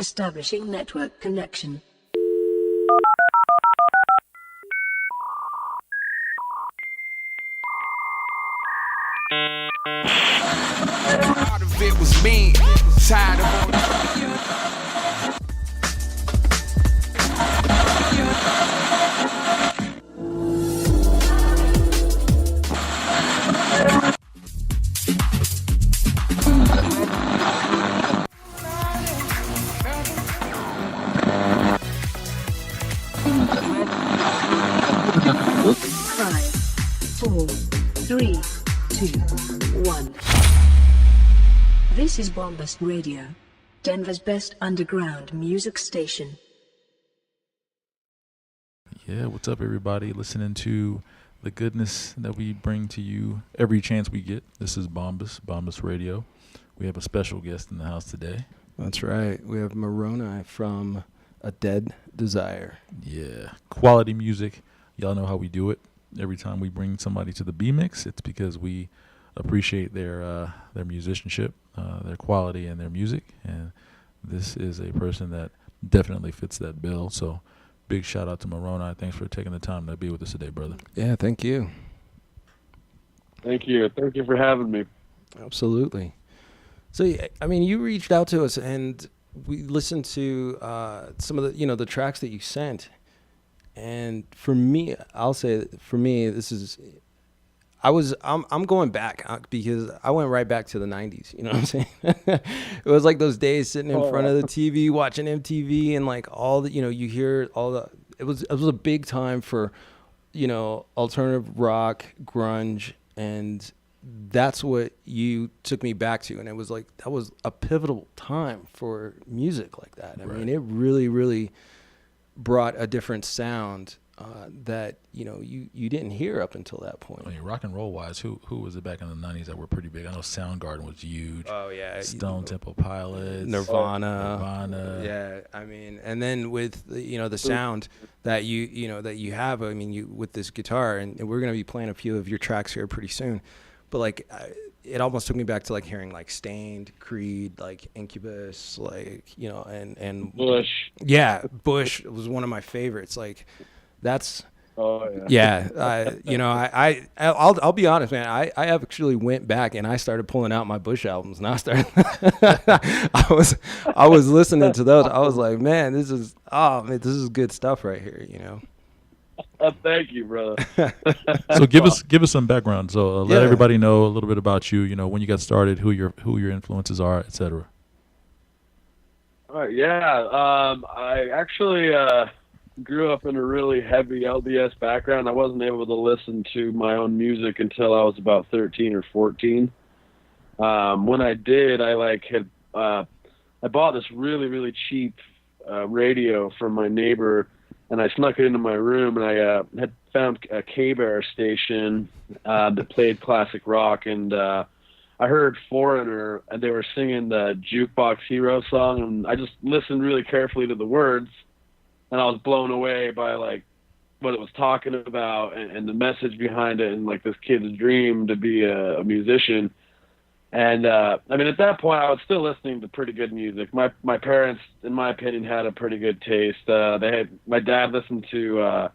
Establishing network connection. Part of it was me, tired of all Five, four, three, two, one. This is Bombus Radio, Denver's best underground music station. Yeah, what's up, everybody? Listening to the goodness that we bring to you every chance we get. This is Bombus Radio. We have a special guest in the house today. That's right. We have Moroni from A Dead Desire. Yeah, quality music. Y'all know how we do it. Every time we bring somebody to the B-Mix, it's because we appreciate their musicianship, their quality, and their music. And this is a person that definitely fits that bill. So big shout out to Moroni. Thanks for taking the time to be with us today, brother. Yeah, thank you. Thank you. Thank you for having me. Absolutely. So, I mean, you reached out to us and we listened to some of the, the tracks that you sent. And for me, I'll say for me, I'm going back because I went right back to the 90s. You know what I'm saying? It was like those days sitting in front of the TV, watching MTV, and like all the, you hear all the, it was a big time for, alternative rock, grunge. And that's what you took me back to. And it was like, that was a pivotal time for music like that. I mean, it really, really brought a different sound that you didn't hear up until that point. I mean, rock and roll wise, who was it back in the 90s that were pretty big? I know Soundgarden was huge. Oh yeah, Stone Temple Pilots, Nirvana. Yeah, I mean, and then with the sound that you have. I mean, you with this guitar, and we're gonna be playing a few of your tracks here pretty soon. But like, it almost took me back to like hearing like Stained, Creed, like Incubus, like and Bush. Yeah, Bush was one of my favorites. Like, that's. Oh yeah. I'll be honest, man. I actually went back and I started pulling out my Bush albums, and I started. I was listening to those. I was like, man, this is good stuff right here. Thank you, brother. So give us some background. So let everybody know a little bit about you. When you got started, who your influences are, etc. All right. Yeah. I actually grew up in a really heavy LDS background. I wasn't able to listen to my own music until I was about 13 or 14. When I did, I bought this really, really cheap radio from my neighbor, and I snuck it into my room, and I had found a K-Bear station that played classic rock, and I heard Foreigner, and they were singing the Jukebox Hero song, and I just listened really carefully to the words, and I was blown away by like what it was talking about and the message behind it, and like this kid's dream to be a musician. And I mean, at that point, I was still listening to pretty good music. My parents, in my opinion, had a pretty good taste. My dad listened to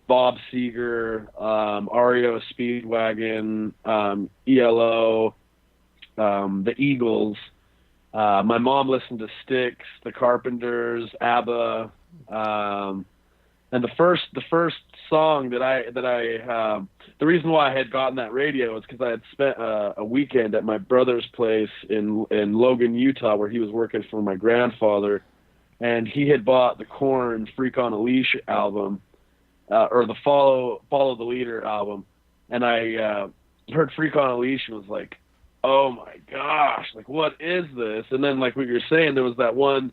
Bob Seger, REO Speedwagon, ELO, the Eagles. My mom listened to Styx, the Carpenters, ABBA. And the first song the reason why I had gotten that radio was because I had spent a weekend at my brother's place in Logan, Utah, where he was working for my grandfather, and he had bought the Korn Freak on a Leash album, or the Follow the Leader album, and I heard Freak on a Leash and was like, oh my gosh, like what is this? And then like what you're saying, there was that one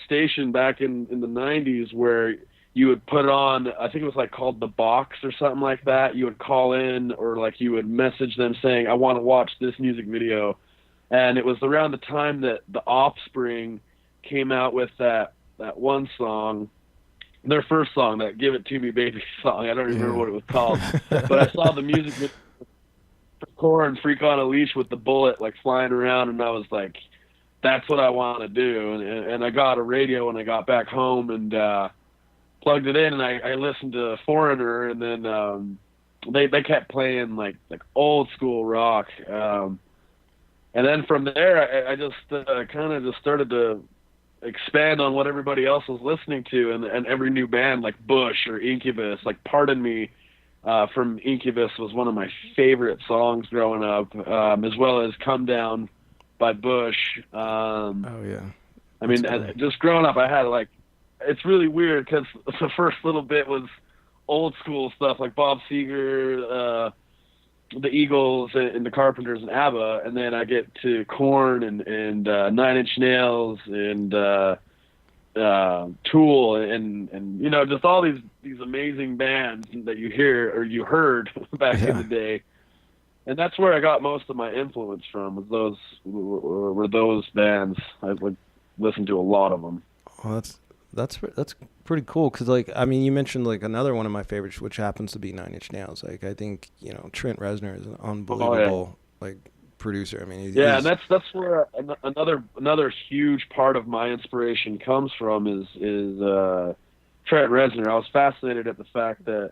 station back in the 90s where you would put on, I think it was like called The Box or something like that. You would call in, or like you would message them saying, I want to watch this music video. And it was around the time that The Offspring came out with that one song, their first song, that Give It To Me Baby song. I don't remember what it was called. But I saw the music video, Korn Freak on a Leash with the bullet like flying around, and I was like, that's what I want to do. And I got a radio when I got back home and plugged it in, and I listened to Foreigner, and then they kept playing like old school rock. And then from there, I just kind of just started to expand on what everybody else was listening to, and every new band like Bush or Incubus, like Pardon Me from Incubus was one of my favorite songs growing up, as well as Come Down by Bush. Oh yeah. I mean, just growing up, I had like, it's really weird because the first little bit was old school stuff like Bob Seger, the Eagles and the Carpenters and ABBA, and then I get to Korn and Nine Inch Nails and Tool and you know, just all these amazing bands that you hear or you heard back in the day. And that's where I got most of my influence from, were those bands. I would listen to a lot of them. Well, that's pretty cool, because like, I mean, you mentioned like another one of my favorites, which happens to be Nine Inch Nails. Like, I think, you know, Trent Reznor is an unbelievable like producer. I mean, and that's where another huge part of my inspiration comes from is Trent Reznor. I was fascinated at the fact that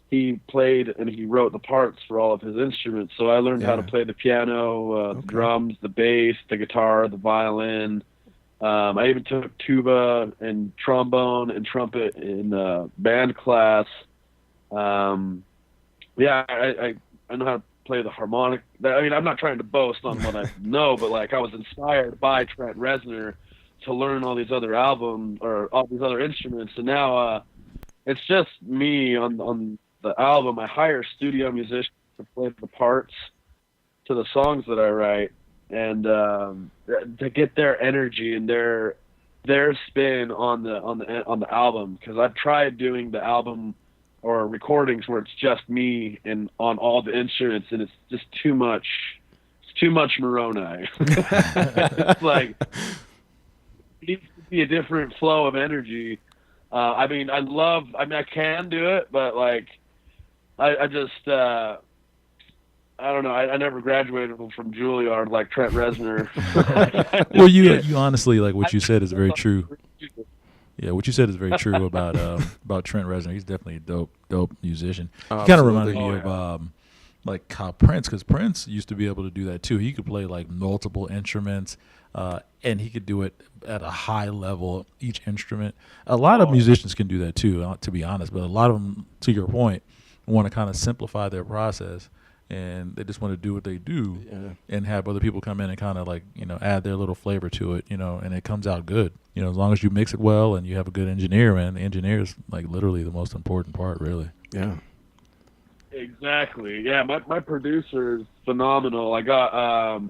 he played and he wrote the parts for all of his instruments. So I learned how to play the piano, the drums, the bass, the guitar, the violin. I even took tuba and trombone and trumpet in band class. I know how to play the harmonic. I mean, I'm not trying to boast on what I know, but like I was inspired by Trent Reznor to learn all these other albums or all these other instruments. And now it's just me on the album. I hire studio musicians to play the parts to the songs that I write, and to get their energy and their spin on the album, because I've tried doing the album or recordings where it's just me and on all the instruments, and it's just too much. It's too much Moroni. It's like it needs to be a different flow of energy. I mean, I can do it, but like I just I don't know. I never graduated from Juilliard like Trent Reznor. Well, you honestly, like what you said is very true. Yeah, what you said is very true about Trent Reznor. He's definitely a dope musician. He kind of reminded me of like how Prince, because Prince used to be able to do that too. He could play like multiple instruments, and he could do it at a high level, each instrument. A lot of musicians can do that too, to be honest, but a lot of them, to your point, want to kind of simplify their process, and they just want to do what they do and have other people come in and kind of like, you know, add their little flavor to it, you know, and it comes out good. You know, as long as you mix it well and you have a good engineer, man, the engineer is like literally the most important part, really. Yeah. Exactly. Yeah, my producer is phenomenal. I got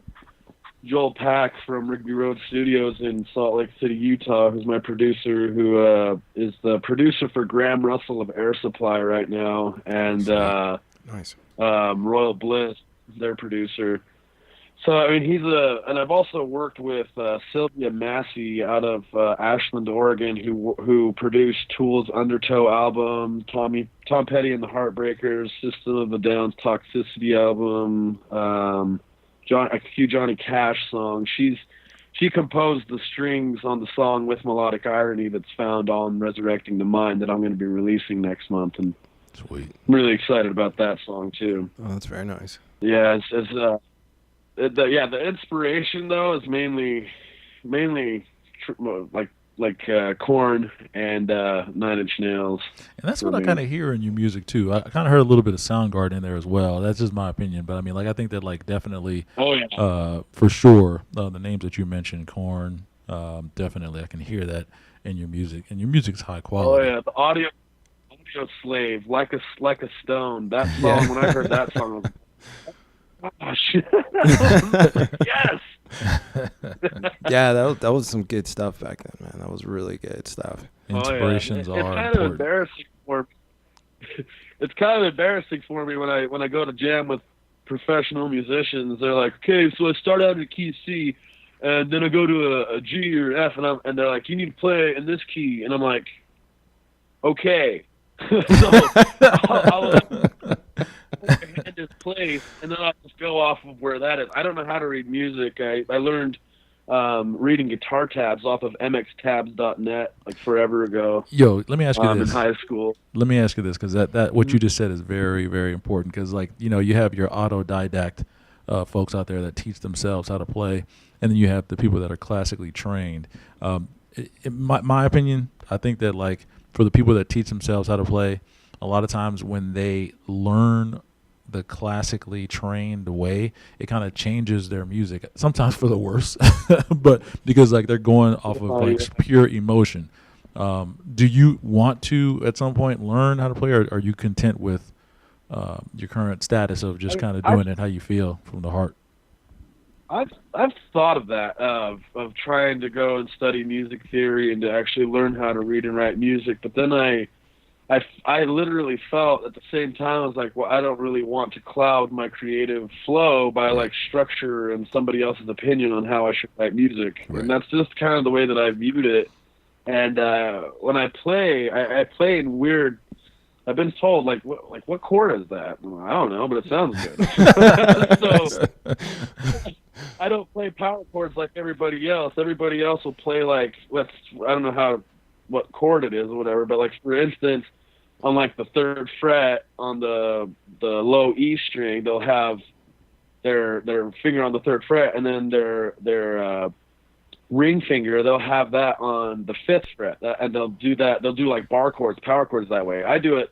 Joel Pack from Rigby Road Studios in Salt Lake City, Utah, who's my producer, who is the producer for Graham Russell of Air Supply right now, and nice. Royal Bliss, their producer. So, I mean, and I've also worked with Sylvia Massey out of Ashland, Oregon, who produced Tool's Undertow album, Tom Petty and the Heartbreakers, System of a Down's Toxicity album, a few Johnny Cash songs. She composed the strings on the song With Melodic Irony that's found on Resurrecting the Mind that I'm going to be releasing next month, and sweet. I'm really excited about that song too. Oh, that's very nice. Yeah, the inspiration though is mainly like Korn and Nine Inch Nails. And that's what I kind of hear in your music too. I kind of heard a little bit of Soundgarden in there as well. That's just my opinion, but I mean, like, I think that like definitely, for sure, the names that you mentioned, Korn, definitely, I can hear that in your music, and your music's high quality. Oh yeah, the audio slave, like a stone. That song, when I heard that song, I was like, oh shit! Yes. Yeah, that was some good stuff back then, man. That was really good stuff. Inspirations it's are kind important. of embarrassing for me. It's kind of embarrassing for me when I go to jam with professional musicians. They're like, okay, so I start out at key C, and then I go to a G or F, and they're like, you need to play in this key, and I'm like, okay. So I'll just play, and then I'll just go off of where that is. I don't know how to read music. I learned reading guitar tabs off of mxtabs.net like forever ago. Yo, let me ask you In this. high school. Let me ask you this, because that what you just said is very, very important. Because, like, you know, you have your autodidact folks out there that teach themselves how to play, and then you have the people that are classically trained. In my opinion, I think that, like, for the people that teach themselves how to play, a lot of times when they learn the classically trained way, it kind of changes their music, sometimes for the worse, but because, like, they're going off of like pure emotion. Do you want to at some point learn how to play, or are you content with your current status of just kind of doing it how you feel from the heart? I've thought of that, of trying to go and study music theory and to actually learn how to read and write music, but then I literally felt at the same time, I was like, well, I don't really want to cloud my creative flow by like structure and somebody else's opinion on how I should write music. Right. And that's just kind of the way that I viewed it. And when I play, I play in weird. I've been told what chord is that? Well, I don't know, but it sounds good. So I don't play power chords like everybody else. Everybody else will play like I don't know what chord it is or whatever. But like for instance, on like the 3rd fret on the low E string, they'll have their finger on the 3rd fret, and then their ring finger, they'll have that on the 5th fret, and they'll do like bar chords, power chords that way. I do it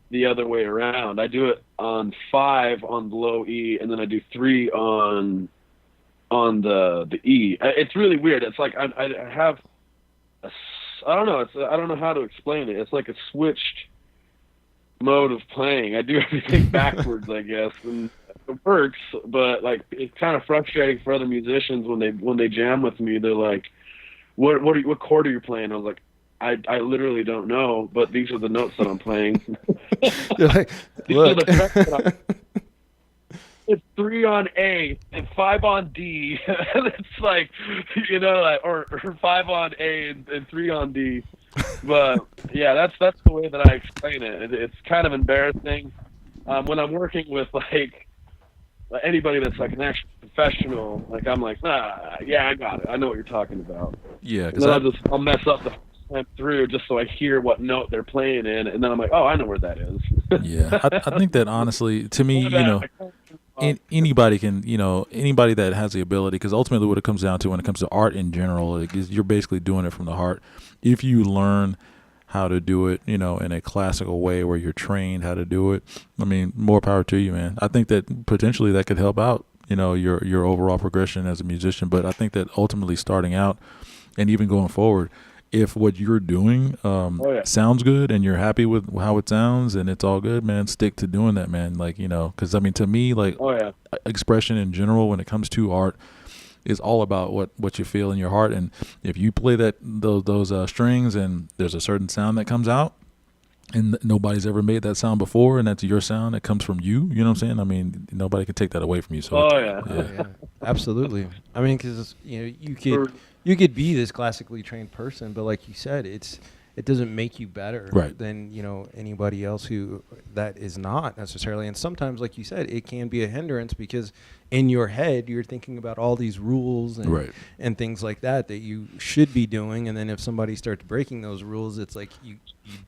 the other way around. I do it on 5 on the low E, and then I do 3 on the E. It's really weird. It's like I have I don't know. I don't know how to explain it. It's like a switched mode of playing. I do everything backwards, I guess, and it works. But like, it's kind of frustrating for other musicians when they jam with me. They're like, "What chord are you playing?" I was like, I literally don't know, but these are the notes that I'm playing. You're like, look. It's 3 on A and 5 on D. It's like, you know, like, or 5 on A and 3 on D. But yeah, that's the way that I explain it. It's kind of embarrassing when I'm working with like anybody that's like an actual professional. Like I'm like, yeah, I got it. I know what you're talking about. Yeah, because I'll mess up the time through just so I hear what note they're playing in, and then I'm like, oh, I know where that is. Yeah, I think that honestly, to me, you know, anybody can, you know, anybody that has the ability, because ultimately what it comes down to when it comes to art in general, is you're basically doing it from the heart. If you learn how to do it, you know, in a classical way where you're trained how to do it, I mean, more power to you, man. I think that potentially that could help out, you know, your overall progression as a musician. But I think that ultimately starting out and even going forward, if what you're doing sounds good and you're happy with how it sounds and it's all good, man, stick to doing that, man. Like, you know, because I mean, to me, like, expression in general when it comes to art is all about what you feel in your heart. And if you play those strings and there's a certain sound that comes out and nobody's ever made that sound before, and that's your sound, it comes from you, you know what I'm saying? I mean, nobody can take that away from you. So yeah, absolutely. I mean, because, you know, you could be this classically trained person, but like you said, it doesn't make you better than, you know, anybody else who that is not necessarily. And sometimes, like you said, it can be a hindrance because in your head you're thinking about all these rules and things like that you should be doing, and then if somebody starts breaking those rules, it's like you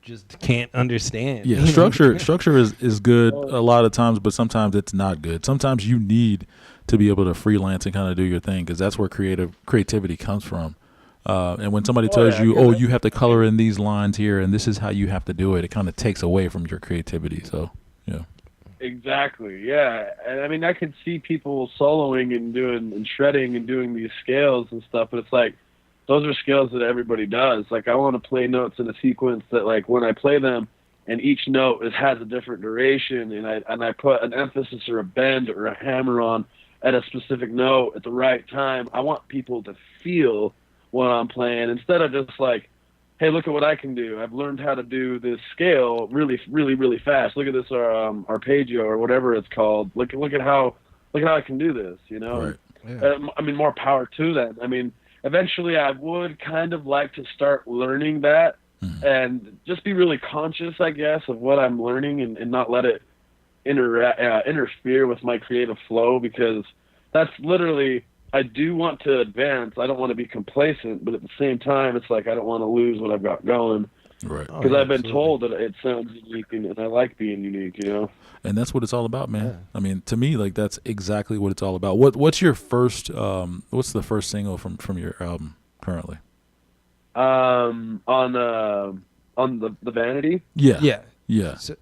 just can't understand. Yeah, structure is good a lot of times, but sometimes it's not good. Sometimes you need to be able to freelance and kind of do your thing, because that's where creativity comes from. And when somebody tells you, you have to color in these lines here and this is how you have to do it, it kind of takes away from your creativity. So, yeah. Exactly, yeah. And I mean, I can see people soloing and doing and shredding and doing these scales and stuff, but it's like, those are scales that everybody does. Like, I want to play notes in a sequence that, like, when I play them, and each note has a different duration, and I put an emphasis or a bend or a hammer on at a specific note at the right time. I want people to feel what I'm playing instead of just like, hey, look at what I can do. I've learned how to do this scale really, really, really fast. Look at this arpeggio or whatever it's called. Look at how I can do this. You know, right. Yeah. I mean, more power to that. I mean, eventually, I would kind of like to start learning that and just be really conscious, I guess, of what I'm learning and not let it interfere with my creative flow, because that's literally I do want to advance. I don't want to be complacent, but at the same time, it's like I don't want to lose what I've got going. Right. Because I've been told that it sounds unique, and I like being unique, you know? And that's what it's all about, man. Yeah. I mean, to me, like, that's exactly what it's all about. What's your first, what's the first single from your album currently? On the Vanity? Yeah. Yeah. Yeah. So,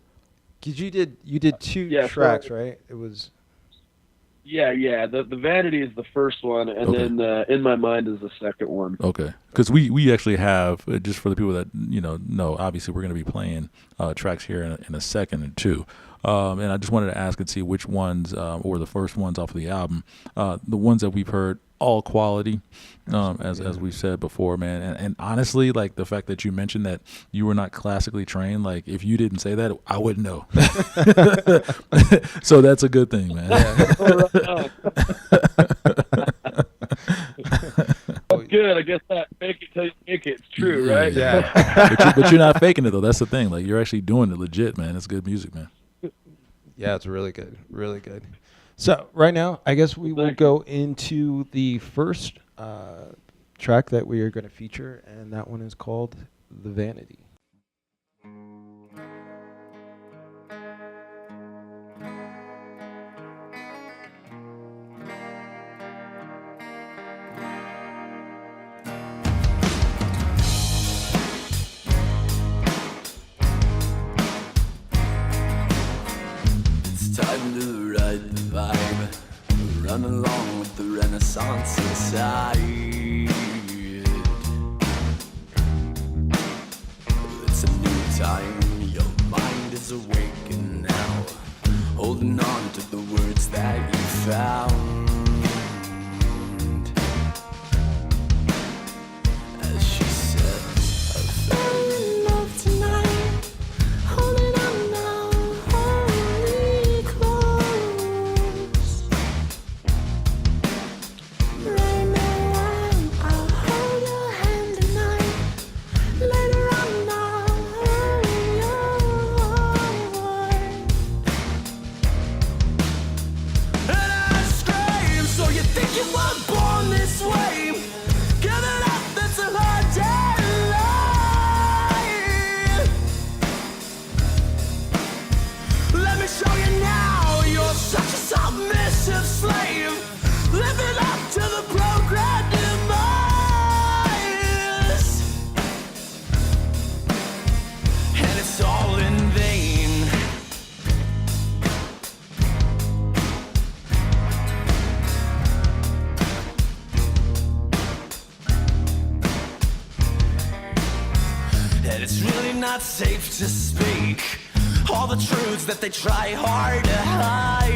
'cause you did two Yeah, tracks, so- right? It was. Yeah. The Vanity is the first one, and Okay. then In My Mind is the second one. Okay, because we actually have, just for the people that know, obviously we're going to be playing tracks here in a second or two, and I just wanted to ask and see which ones were the first ones off of the album. The ones that we've heard, all quality, as we've said before, man. And honestly, like the fact that you mentioned that you were not classically trained, like if you didn't say that, I wouldn't know. So that's a good thing, man. Good. I guess that fake it till you make it. It's true, right? Yeah. but you're not faking it though. That's the thing. Like you're actually doing it legit, man. It's good music, man. Yeah, it's really good. Really good. So right now, I guess we will go into the first track that we are going to feature, and that one is called The Vanity. It's time to ride the vibe, run along with the Renaissance inside. It's a new time, your mind is awakened now, holding on to the words that you found. As she said, I fell in love tonight, holding on now, hold me close. Right now I'll hold your hand tonight. Later on I'll hold your heart. And I scream, so you think you were born this way? Give it up, that's a hard day life. Let me show you now, you're such a submissive slave, living up to the programmed demise. And it's all in vain. And it's really not safe to speak all the truths that they try hard to hide.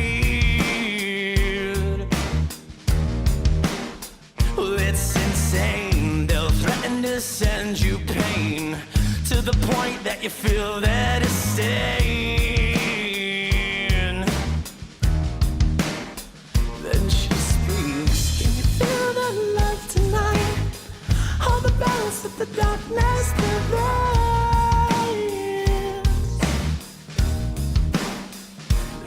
Well, it's insane. They'll threaten to send you pain to the point that you feel that it's staying. Then she speaks. Can you feel the love tonight? All the balance that the darkness provides.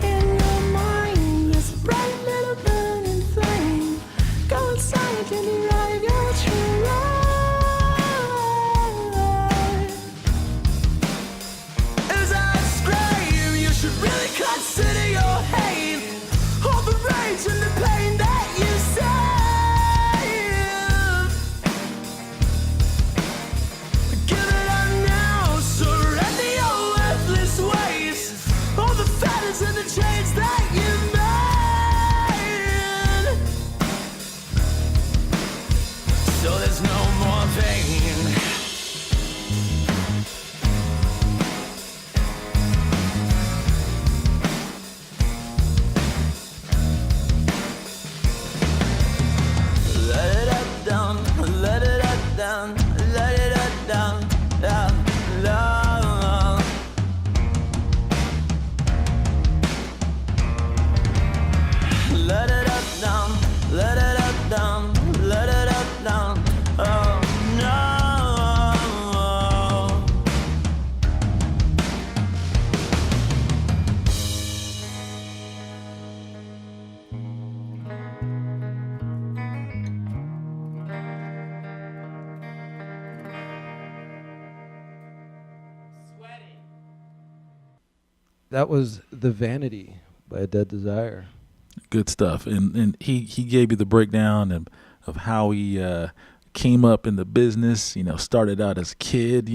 In your mind, there's a bright little burning flame. Go inside and ride your true life. As I scream, you should really consider your hate. All the rage and the pain that you save. Give it up That was The Vanity by A Dead Desire. Good stuff. And he gave you the breakdown of how he came up in the business, started out as a kid,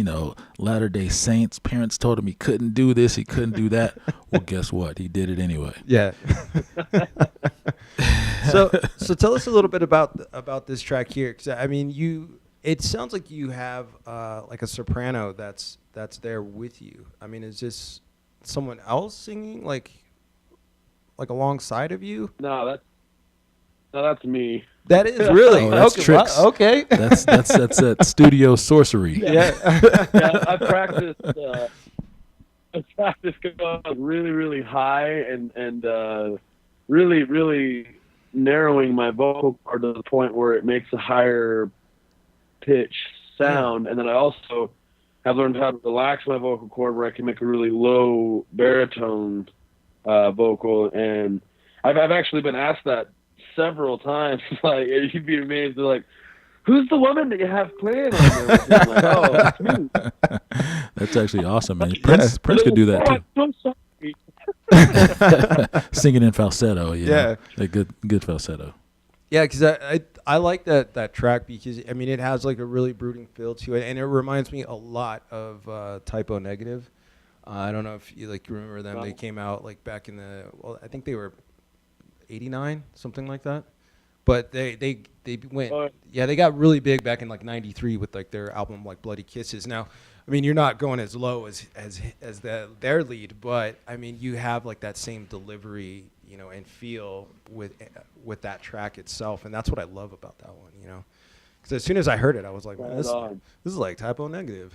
Latter-day Saints. Parents told him he couldn't do this, he couldn't do that. Well, guess what? He did it anyway. Yeah. So tell us a little bit about this track here. 'Cause, I mean, it sounds like you have like a soprano that's there with you. I mean, is this someone else singing like alongside of you? No, that's me. That is really Oh, that's okay. tricks. Wow, okay. That's that studio sorcery. Yeah. Yeah, I practiced going really, really high and really, really narrowing my vocal cord to the point where it makes a higher pitch sound. And then I also have learned how to relax my vocal cord where I can make a really low baritone vocal. And I've actually been asked that several times. Like, you'd be amazed. They're like, "Who's the woman that you have playing on there?" I'm like, "Oh, that's me." That's actually awesome, man. Prince could do that too. I'm so sorry. Singing in falsetto, Yeah. a good falsetto. Yeah, because I like that track because, I mean, it has like a really brooding feel to it, and it reminds me a lot of Typo Negative. I don't know if you remember them. They came out like back in I think they were 89, something like that. But they went, they got really big back in like 93 with like their album like Bloody Kisses. Now, I mean, you're not going as low as their lead, but I mean, you have like that same delivery, and feel with that track itself, and that's what I love about that one, Because as soon as I heard it, I was like, man, this is like Typo Negative.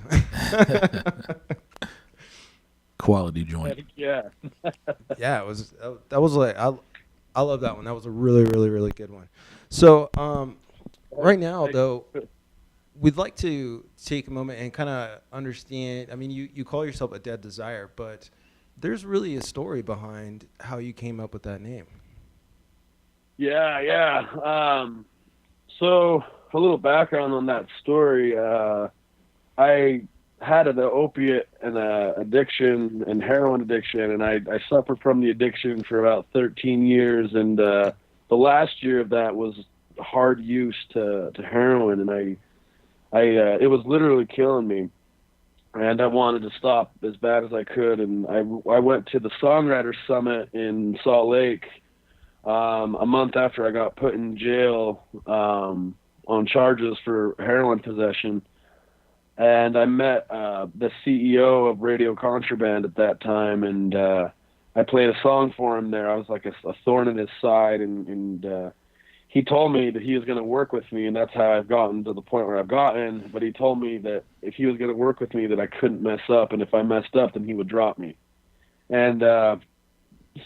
Quality joint. Yeah. Yeah, it was. That was like I love that one. That was a really, really, really good one. So right now, though, we'd like to take a moment and kind of understand. I mean, you call yourself A Dead Desire, but there's really a story behind how you came up with that name. Yeah. So a little background on that story. I had an opiate and addiction and heroin addiction, and I suffered from the addiction for about 13 years, and the last year of that was hard use to heroin, and it was literally killing me, and I wanted to stop as bad as I could, and I went to the Songwriters Summit in Salt Lake a month after I got put in jail on charges for heroin possession. And I met the CEO of Radio Contraband at that time, and I played a song for him there. I was like a thorn in his side, and he told me that he was going to work with me, and that's how I've gotten to the point where I've gotten. But he told me that if he was going to work with me, that I couldn't mess up, and if I messed up, then he would drop me. And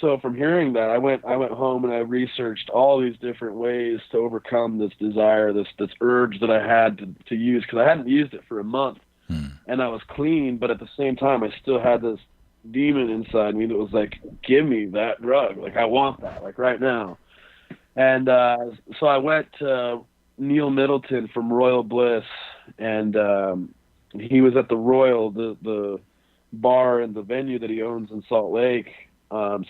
so from hearing that, I went home and I researched all these different ways to overcome this desire, this urge that I had to use, because I hadn't used it for a month, and I was clean, but at the same time, I still had this demon inside me that was like, "Give me that drug! Like, I want that! Like, right now!" And so I went to Neil Middleton from Royal Bliss, and he was at the Royal, the bar and the venue that he owns in Salt Lake.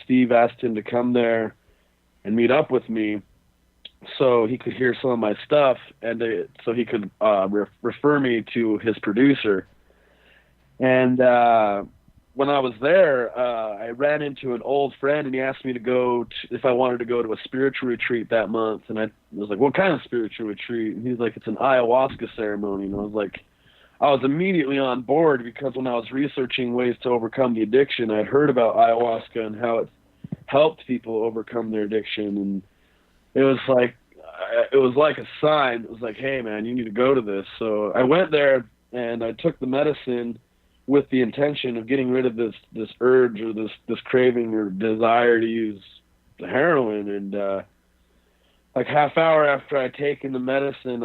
Steve asked him to come there and meet up with me so he could hear some of my stuff, and so he could refer me to his producer. And when I was there, I ran into an old friend, and he asked me to go if I wanted to go to a spiritual retreat that month. And I was like, "What kind of spiritual retreat?" And he's like, "It's an ayahuasca ceremony." And I was immediately on board, because when I was researching ways to overcome the addiction, I'd heard about ayahuasca and how it's helped people overcome their addiction. And it was like a sign. It was like, "Hey man, you need to go to this." So I went there and I took the medicine with the intention of getting rid of this urge or this craving or desire to use the heroin. And like half hour after I'd taken the medicine,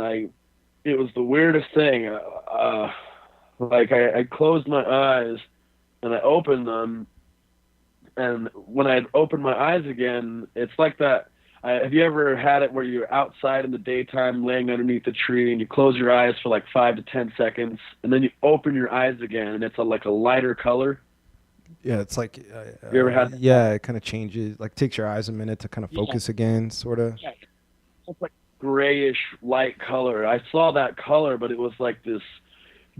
it was the weirdest thing. I closed my eyes and I opened them, and when I opened my eyes again, it's like that. Have you ever had it where you're outside in the daytime laying underneath a tree and you close your eyes for like 5 to 10 seconds and then you open your eyes again and it's like a lighter color? Yeah, it's like, You ever had? yeah, it kind of changes, like takes your eyes a minute to kind of focus again, sort of. Yeah. It's like grayish light color. I saw that color, but it was like this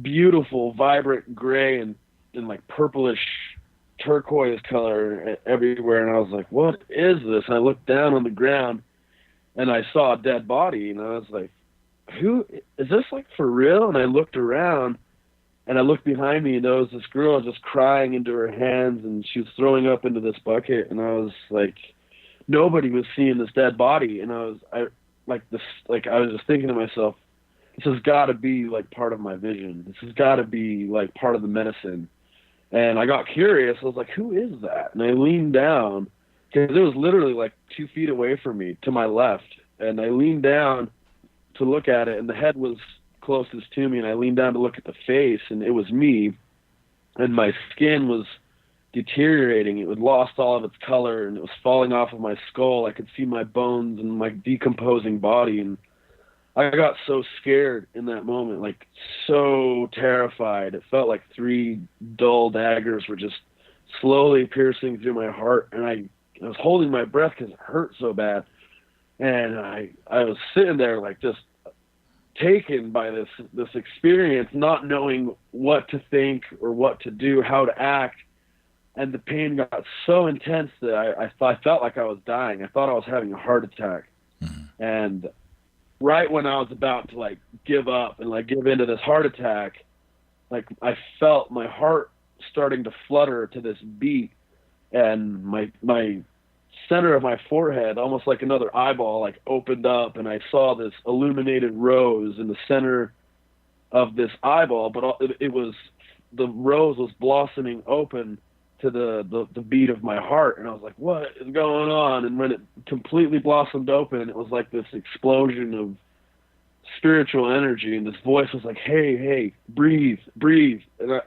beautiful, vibrant gray and like purplish turquoise color everywhere. And I was like, what is this? And I looked down on the ground and I saw a dead body. And I was like, who is this, like, for real? And I looked around and I looked behind me and there was this girl just crying into her hands and she was throwing up into this bucket. And I was like, nobody was seeing this dead body. And I was just thinking to myself, this has got to be like part of my vision. This has got to be like part of the medicine. And I got curious. I was like, who is that? And I leaned down because it was literally like 2 feet away from me to my left. And I leaned down to look at it, and the head was closest to me. And I leaned down to look at the face, and it was me. And my skin was deteriorating. It had lost all of its color, and it was falling off of my skull. I could see my bones and my decomposing body. And I got so scared in that moment, like so terrified. It felt like 3 dull daggers were just slowly piercing through my heart. And I was holding my breath because it hurt so bad. And I was sitting there like just taken by this experience, not knowing what to think or what to do, how to act. And the pain got so intense that I felt like I was dying. I thought I was having a heart attack. And right when I was about to like give up and like give into this heart attack, like I felt my heart starting to flutter to this beat, and my center of my forehead, almost like another eyeball, like opened up, and I saw this illuminated rose in the center of this eyeball, but the rose was blossoming open to the beat of my heart. And I was like, what is going on? And when it completely blossomed open, it was like this explosion of spiritual energy, and this voice was like, hey, breathe. And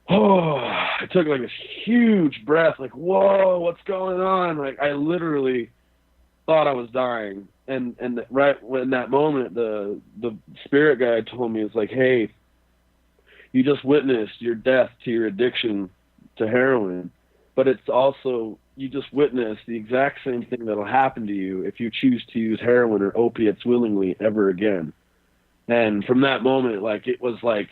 I took like this huge breath, like, whoa, what's going on? Like, I literally thought I was dying. And right in that moment, the spirit guide told me, it's like, hey, you just witnessed your death to your addiction to heroin, but it's also, you just witnessed the exact same thing that'll happen to you if you choose to use heroin or opiates willingly ever again. And from that moment, like, it was like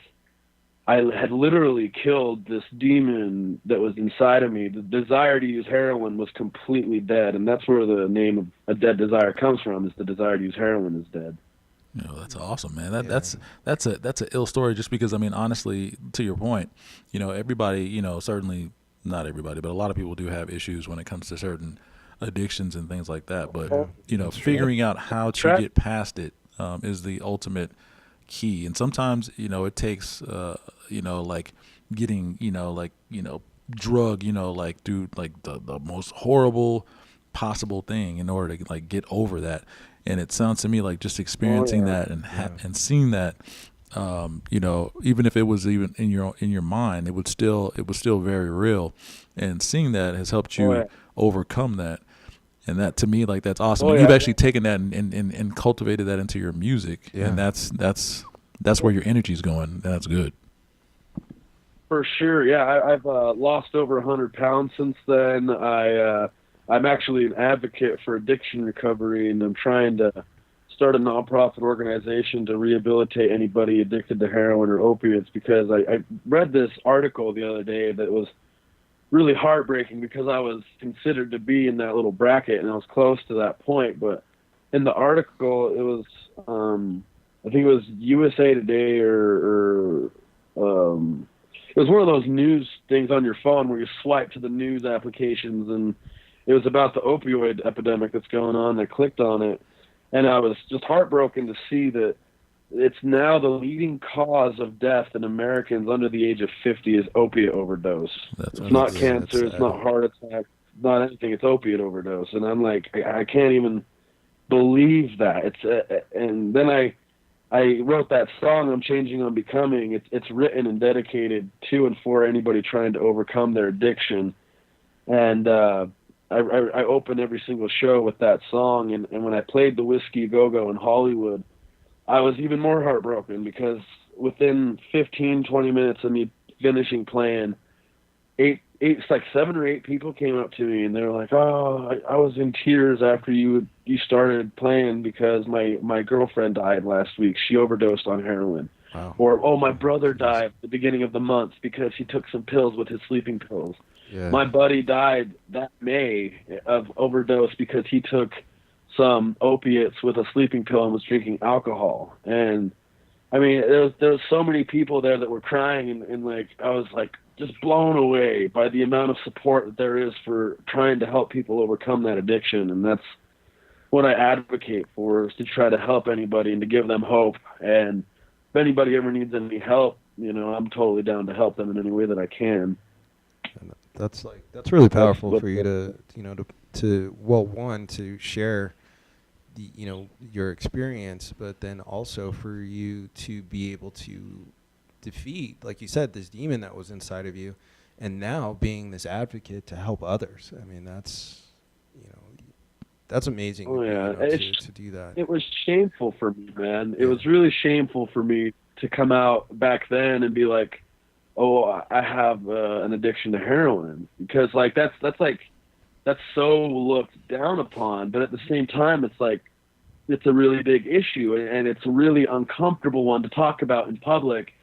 I had literally killed this demon that was inside of me. The desire to use heroin was completely dead, and that's where the name of A Dead Desire comes from, is the desire to use heroin is dead. You know, that's awesome, man. That's an ill story, just because, I mean, honestly, to your point, you know, everybody, you know, certainly not everybody, but a lot of people do have issues when it comes to certain addictions and things like that. But, you know, figuring out how to get past it is the ultimate key. And sometimes, you know, it takes, you know, like getting, you know, like, you know, drug, you know, like do like the most horrible possible thing in order to like get over that. And it sounds to me like just experiencing that and seeing that, you know, even if it was even in your mind, it was still very real. And seeing that has helped you overcome that. And that, to me, like, that's awesome. And you've actually taken that and cultivated that into your music. Yeah. And that's where your energy is going. That's good. For sure. Yeah. I've lost over 100 pounds since then. I'm actually an advocate for addiction recovery, and I'm trying to start a nonprofit organization to rehabilitate anybody addicted to heroin or opiates, because I read this article the other day that was really heartbreaking, because I was considered to be in that little bracket and I was close to that point. But in the article, it was, I think it was USA Today or it was one of those news things on your phone where you swipe to the news applications, and it was about the opioid epidemic that's going on. I clicked on it, and I was just heartbroken to see that it's now the leading cause of death in Americans under the age of 50 is opiate overdose. It's not cancer, it's not heart attack, not anything. It's opiate overdose. And I'm like, I can't even believe that. And then I wrote that song, I'm Changing, I'm Becoming. It's written and dedicated to and for anybody trying to overcome their addiction. And I opened every single show with that song. And when I played the Whiskey Go-Go in Hollywood, I was even more heartbroken, because within 15, 20 minutes of me finishing playing, it's like 7 or 8 people came up to me and they were like, "Oh, I was in tears after you started playing because my girlfriend died last week. She overdosed on heroin." Wow. Or, "Oh, my brother died at the beginning of the month because he took some pills with his sleeping pills." Yeah. My buddy died that May of overdose because he took some opiates with a sleeping pill and was drinking alcohol. And I mean, there was so many people there that were crying, and like I was like just blown away by the amount of support that there is for trying to help people overcome that addiction. And that's what I advocate for, is to try to help anybody and to give them hope. And if anybody ever needs any help, I'm totally down to help them in any way that I can. That's really powerful for you to share your experience, but then also for you to be able to defeat, like you said, this demon that was inside of you, and now being this advocate to help others. I mean, that's amazing. Oh yeah, to do that. It was shameful for me, man. It was really shameful for me to come out back then and be like, "Oh, I have an addiction to heroin," because like that's so looked down upon. But at the same time, it's like it's a really big issue, and it's a really uncomfortable one to talk about in public.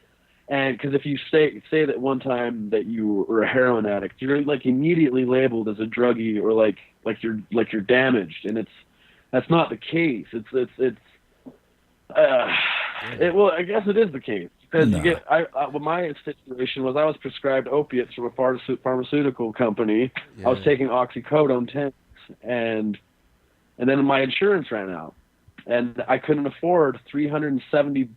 And because if you say that one time that you were a heroin addict, you're like immediately labeled as a druggie, or like you're damaged, and that's not the case. Well, I guess it is the case. Because my situation was I was prescribed opiates from a pharmaceutical company. Yeah. I was taking oxycodone tanks, and then my insurance ran out, and I couldn't afford $370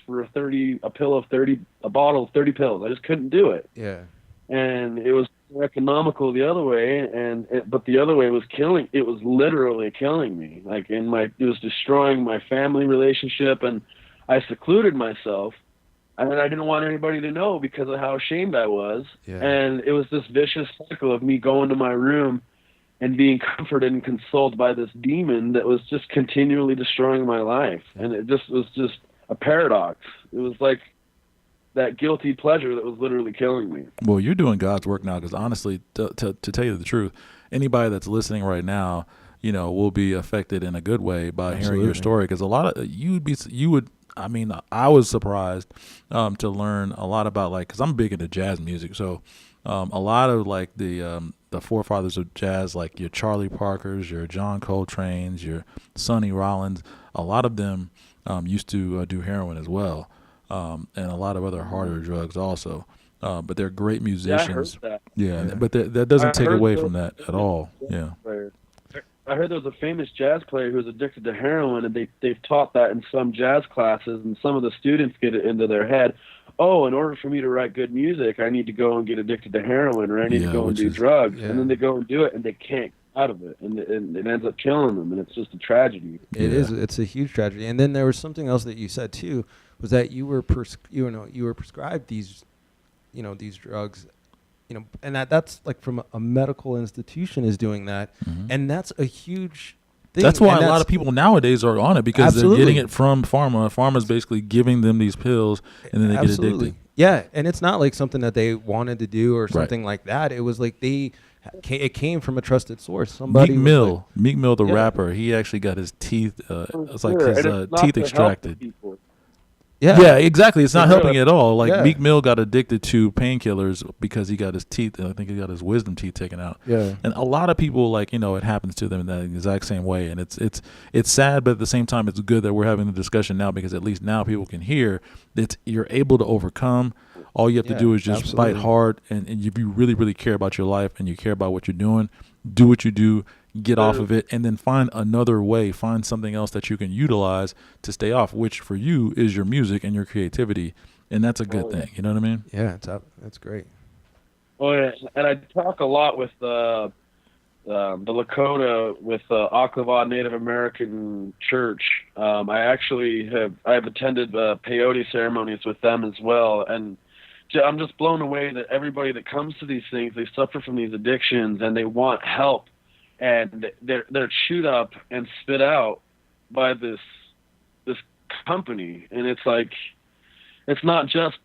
for a bottle of 30 pills. I just couldn't do it. Yeah, and it was economical the other way, but the other way was killing. It was literally killing me. Like it was destroying my family relationship, and I secluded myself. And I didn't want anybody to know because of how ashamed I was. Yeah. And it was this vicious cycle of me going to my room and being comforted and consoled by this demon that was just continually destroying my life. And it just was just a paradox. It was like that guilty pleasure that was literally killing me. Well, you're doing God's work now, because honestly, to tell you the truth, anybody that's listening right now, will be affected in a good way by hearing your story. Because a lot of I was surprised to learn a lot about, like, because I'm big into jazz music, so a lot of like the forefathers of jazz, like your Charlie Parkers, your John Coltrane's, your Sonny Rollins, a lot of them used to do heroin as well, and a lot of other harder drugs also. But they're great musicians. Yeah, I heard that. Yeah. But that doesn't take away from that at all. Yeah. I heard there was a famous jazz player who was addicted to heroin, and they've taught that in some jazz classes, and some of the students get it into their head. Oh, in order for me to write good music, I need to go and get addicted to heroin, or I need to go and do drugs. Yeah. And then they go and do it, and they can't get out of it, and it ends up killing them, and it's just a tragedy. It is. It's a huge tragedy. And then there was something else that you said too, was that you were prescribed these drugs. And that's like from a medical institution is doing that, and that's a huge thing. That's why a lot of people nowadays are on it, because they're getting it from pharma. Pharma's basically giving them these pills, and then they get addicted. Yeah, and it's not like something that they wanted to do or something like that. It was like it came from a trusted source. Somebody Meek Mill, the rapper, he actually got his teeth. It's like his teeth extracted. Yeah, exactly. It's not helping at all. Like Meek Mill got addicted to painkillers because he got his teeth. I think he got his wisdom teeth taken out. Yeah, and a lot of people, it happens to them in that exact same way. And it's sad, but at the same time, it's good that we're having the discussion now, because at least now people can hear that you're able to overcome. All you have to do is just fight hard, and if you really, really care about your life and you care about what you're doing, do what you do. Get off of it, and then find another way, find something else that you can utilize to stay off, which for you is your music and your creativity, and that's a good thing. You know what I mean? Yeah, that's great. Oh yeah, and I talk a lot with the Lakota, with the Aklavah Native American Church. I've attended peyote ceremonies with them as well, and I'm just blown away that everybody that comes to these things, they suffer from these addictions and they want help. And they're chewed up and spit out by this company, and it's like, it's not just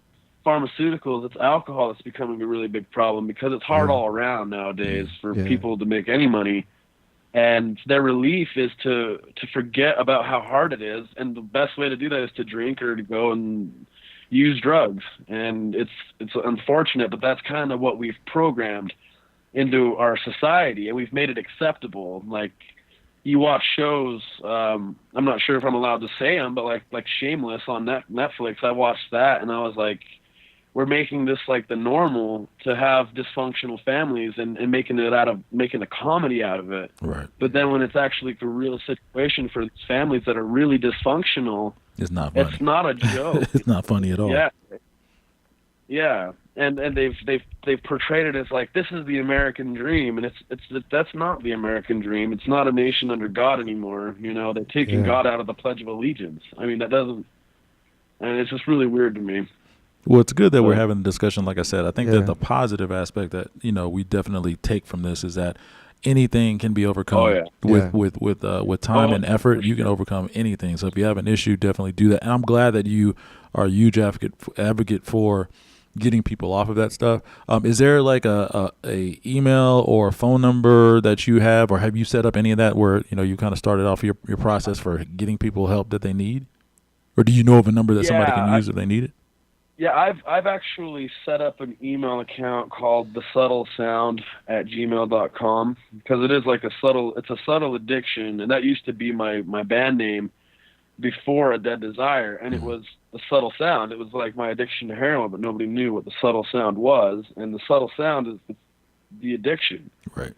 pharmaceuticals, it's alcohol that's becoming a really big problem because it's hard all around nowadays for people to make any money. And their relief is to forget about how hard it is. And the best way to do that is to drink or to go and use drugs. And it's unfortunate, but that's kind of what we've programmed into our society, and we've made it acceptable. Like, you watch shows, I'm not sure if I'm allowed to say them, but like Shameless on Netflix, I watched that and I was like, we're making this like the normal to have dysfunctional families and making a comedy out of it. Right. But then when it's actually a real situation for these families that are really dysfunctional, it's not funny. It's not a joke. It's not funny at all. Yeah. Yeah. And they've portrayed it as like, this is the American dream, and that's not the American dream. It's not a nation under God anymore. You know, they're taking God out of the Pledge of Allegiance. I mean, and it's just really weird to me. Well, it's good that we're having a discussion. Like I said, I think that the positive aspect that, you know, we definitely take from this is that anything can be overcome with time and effort. You can overcome anything. So if you have an issue, definitely do that. And I'm glad that you are a huge advocate for getting people off of that stuff. Is there like a email or a phone number that you have, or have you set up any of that where, you know, you kind of started off your process for getting people help that they need? Or do you know of a number that somebody can use if they need it? Yeah, I've actually set up an email account called thesubtlesound@gmail.com, because it is like it's a subtle addiction, and that used to be my band name before A Dead Desire, and it was the subtle sound. It was like my addiction to heroin, but nobody knew what the subtle sound was, and the subtle sound is the addiction. Right.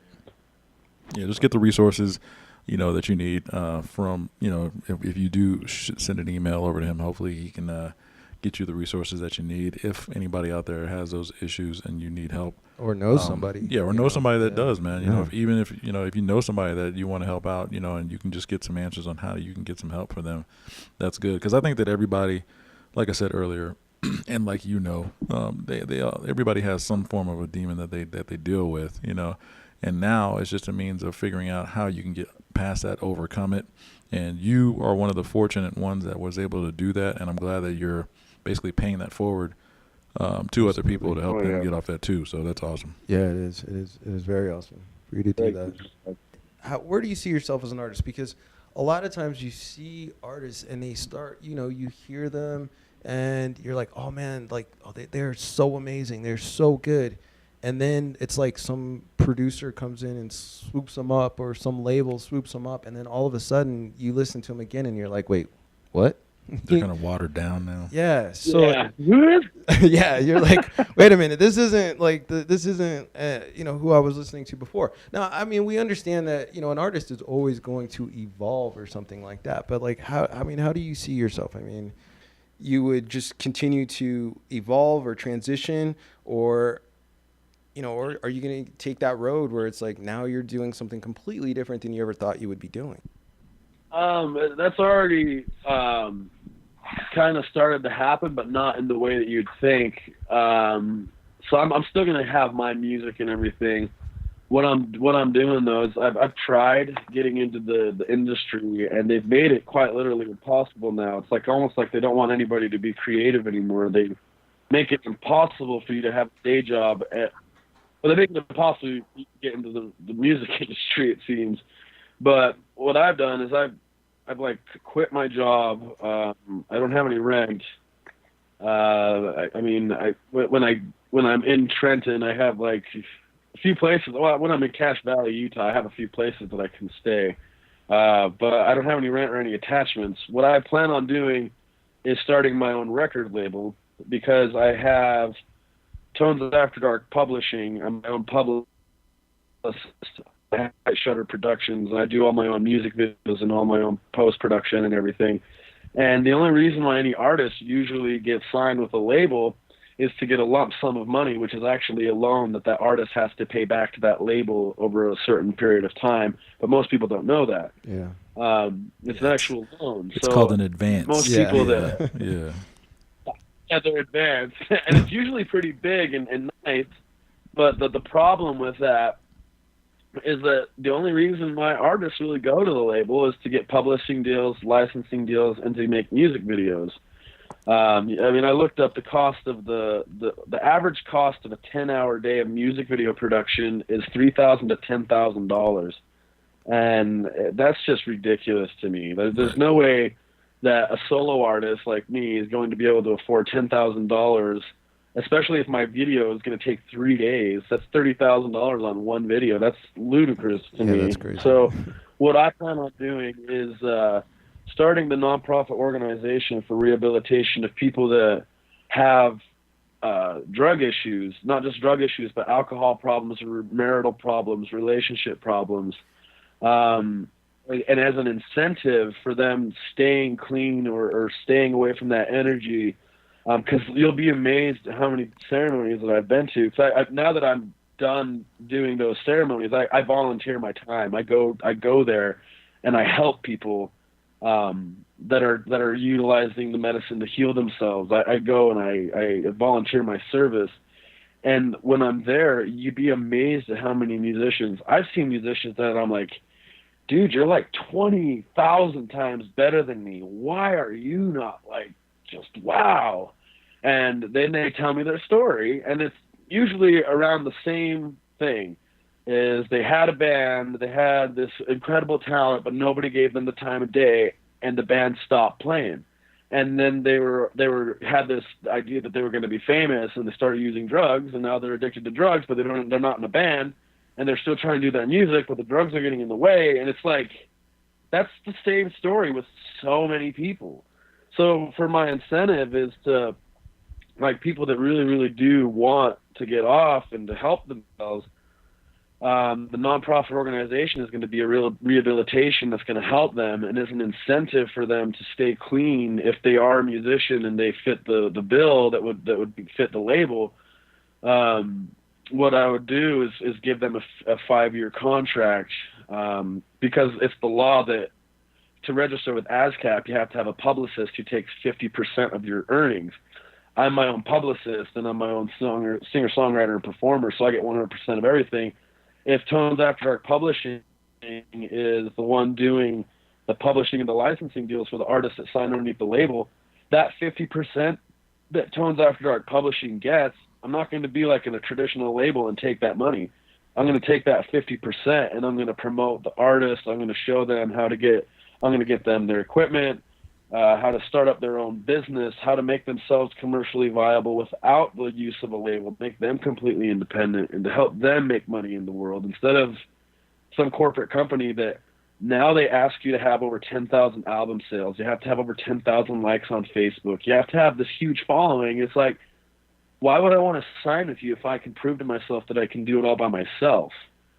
Yeah, just get the resources, you know, that you need from, you know, if you do send an email over to him, hopefully he can get you the resources that you need. If anybody out there has those issues and you need help, or know somebody, know somebody that does, man. You know, if you know somebody that you want to help out, you know, and you can just get some answers on how you can get some help for them, that's good. Because I think that everybody, like I said earlier, and like you know, everybody has some form of a demon that they deal with, you know, and now it's just a means of figuring out how you can get past that, overcome it. And you are one of the fortunate ones that was able to do that, and I'm glad that you're basically paying that forward to other people to help them get off that too. So that's awesome. Yeah, it is. It is very awesome for you to do that. Where do you see yourself as an artist? Because a lot of times you see artists and they start, you know, you hear them and you're like, oh man, like, oh, they're so amazing, they're so good. And then it's like some producer comes in and swoops them up, or some label swoops them up, and then all of a sudden you listen to them again and you're like, wait, what? They're kind of watered down now. Yeah. So yeah, you're like, wait a minute, this isn't like this isn't you know, who I was listening to before. Now, I mean, we understand that, you know, an artist is always going to evolve or something like that. But like, how do you see yourself? I mean, you would just continue to evolve or transition, or, you know, or are you going to take that road where it's like now you're doing something completely different than you ever thought you would be doing? That's already kind of started to happen, but not in the way that you'd think. So I'm still gonna have my music and everything. What I'm doing though is I've tried getting into the industry, and they've made it quite literally impossible now. It's like almost like they don't want anybody to be creative anymore. They make it impossible for you to have a day job they make it impossible to get into the music industry, it seems. But what I've done is I've like quit my job. I don't have any rent. When I'm in Trenton, I have like a few places. Well, when I'm in Cache Valley, Utah, I have a few places that I can stay. But I don't have any rent or any attachments. What I plan on doing is starting my own record label, because I have Tones After Dark Publishing. I'm my own publicist. I Shutter Productions, and I do all my own music videos and all my own post-production and everything. And the only reason why any artist usually gets signed with a label is to get a lump sum of money, which is actually a loan that artist has to pay back to that label over a certain period of time. But most people don't know that. Yeah. It's an actual loan. It's called an advance. Most people they're advanced. And it's usually pretty big and nice. But the problem with that is that the only reason why artists really go to the label is to get publishing deals, licensing deals, and to make music videos. I mean, I looked up the cost of the average cost of a 10-hour day of music video production is $3,000 to $10,000, and that's just ridiculous to me. There's no way that a solo artist like me is going to be able to afford $10,000, especially if my video is going to take 3 days. That's $30,000 on one video. That's ludicrous to me. That's crazy. So what I plan on doing is starting the nonprofit organization for rehabilitation of people that have drug issues, not just drug issues, but alcohol problems, marital problems, relationship problems. And as an incentive for them staying clean or staying away from that energy, because you'll be amazed at how many ceremonies that I've been to. Now that I'm done doing those ceremonies, I volunteer my time. I go there, and I help people that are utilizing the medicine to heal themselves. I go and I volunteer my service. And when I'm there, you'd be amazed at how many musicians. I've seen musicians that I'm like, dude, you're like 20,000 times better than me. Why are you not like just wow? And then they tell me their story, and it's usually around the same thing. Is they had a band, they had this incredible talent, but nobody gave them the time of day, and the band stopped playing. And then they had this idea that they were going to be famous, and they started using drugs, and now they're addicted to drugs, but they're not in a band, and they're still trying to do their music, but the drugs are getting in the way. And it's like, that's the same story with so many people. So for my incentive is to, like, people that really, really do want to get off and to help themselves, the nonprofit organization is going to be a real rehabilitation that's going to help them, and is an incentive for them to stay clean if they are a musician and they fit the bill that would fit the label. What I would do is give them a 5-year contract, because it's the law that to register with ASCAP, you have to have a publicist who takes 50% of your earnings. I'm my own publicist, and I'm my own singer-songwriter and performer, so I get 100% of everything. If Tones After Dark Publishing is the one doing the publishing and the licensing deals for the artists that sign underneath the label, that 50% that Tones After Dark Publishing gets, I'm not going to be like in a traditional label and take that money. I'm going to take that 50%, and I'm going to promote the artist. I'm going to show them I'm going to get them their equipment, how to start up their own business, how to make themselves commercially viable without the use of a label, make them completely independent, and to help them make money in the world instead of some corporate company that now they ask you to have over 10,000 album sales. You have to have over 10,000 likes on Facebook. You have to have this huge following. It's like, why would I want to sign with you if I can prove to myself that I can do it all by myself?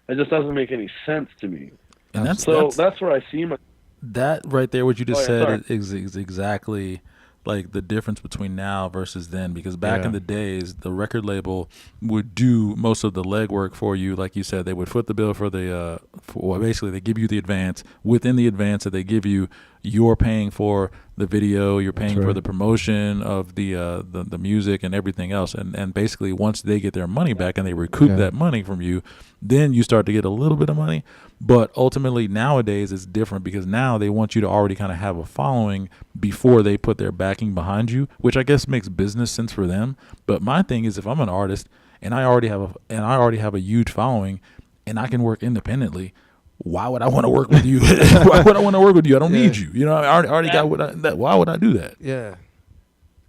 It just doesn't make any sense to me. And that's where I see my... That right there, what you just said is exactly like the difference between now versus then, because back in the days, the record label would do most of the legwork for you. Like you said, they would foot the bill for the, basically they give you the advance. Within the advance that they give you, you're paying for the video, you're paying for the promotion of the music and everything else. And basically once they get their money back and they recoup that money from you, then you start to get a little bit of money. But ultimately nowadays it's different, because now they want you to already kind of have a following before they put their backing behind you, which I guess makes business sense for them. But my thing is, if I'm an artist and I already have a huge following and I can work independently, why would I want to work with you? Why would I want to work with you? I don't need you. You know, I already got why would I do that? Yeah.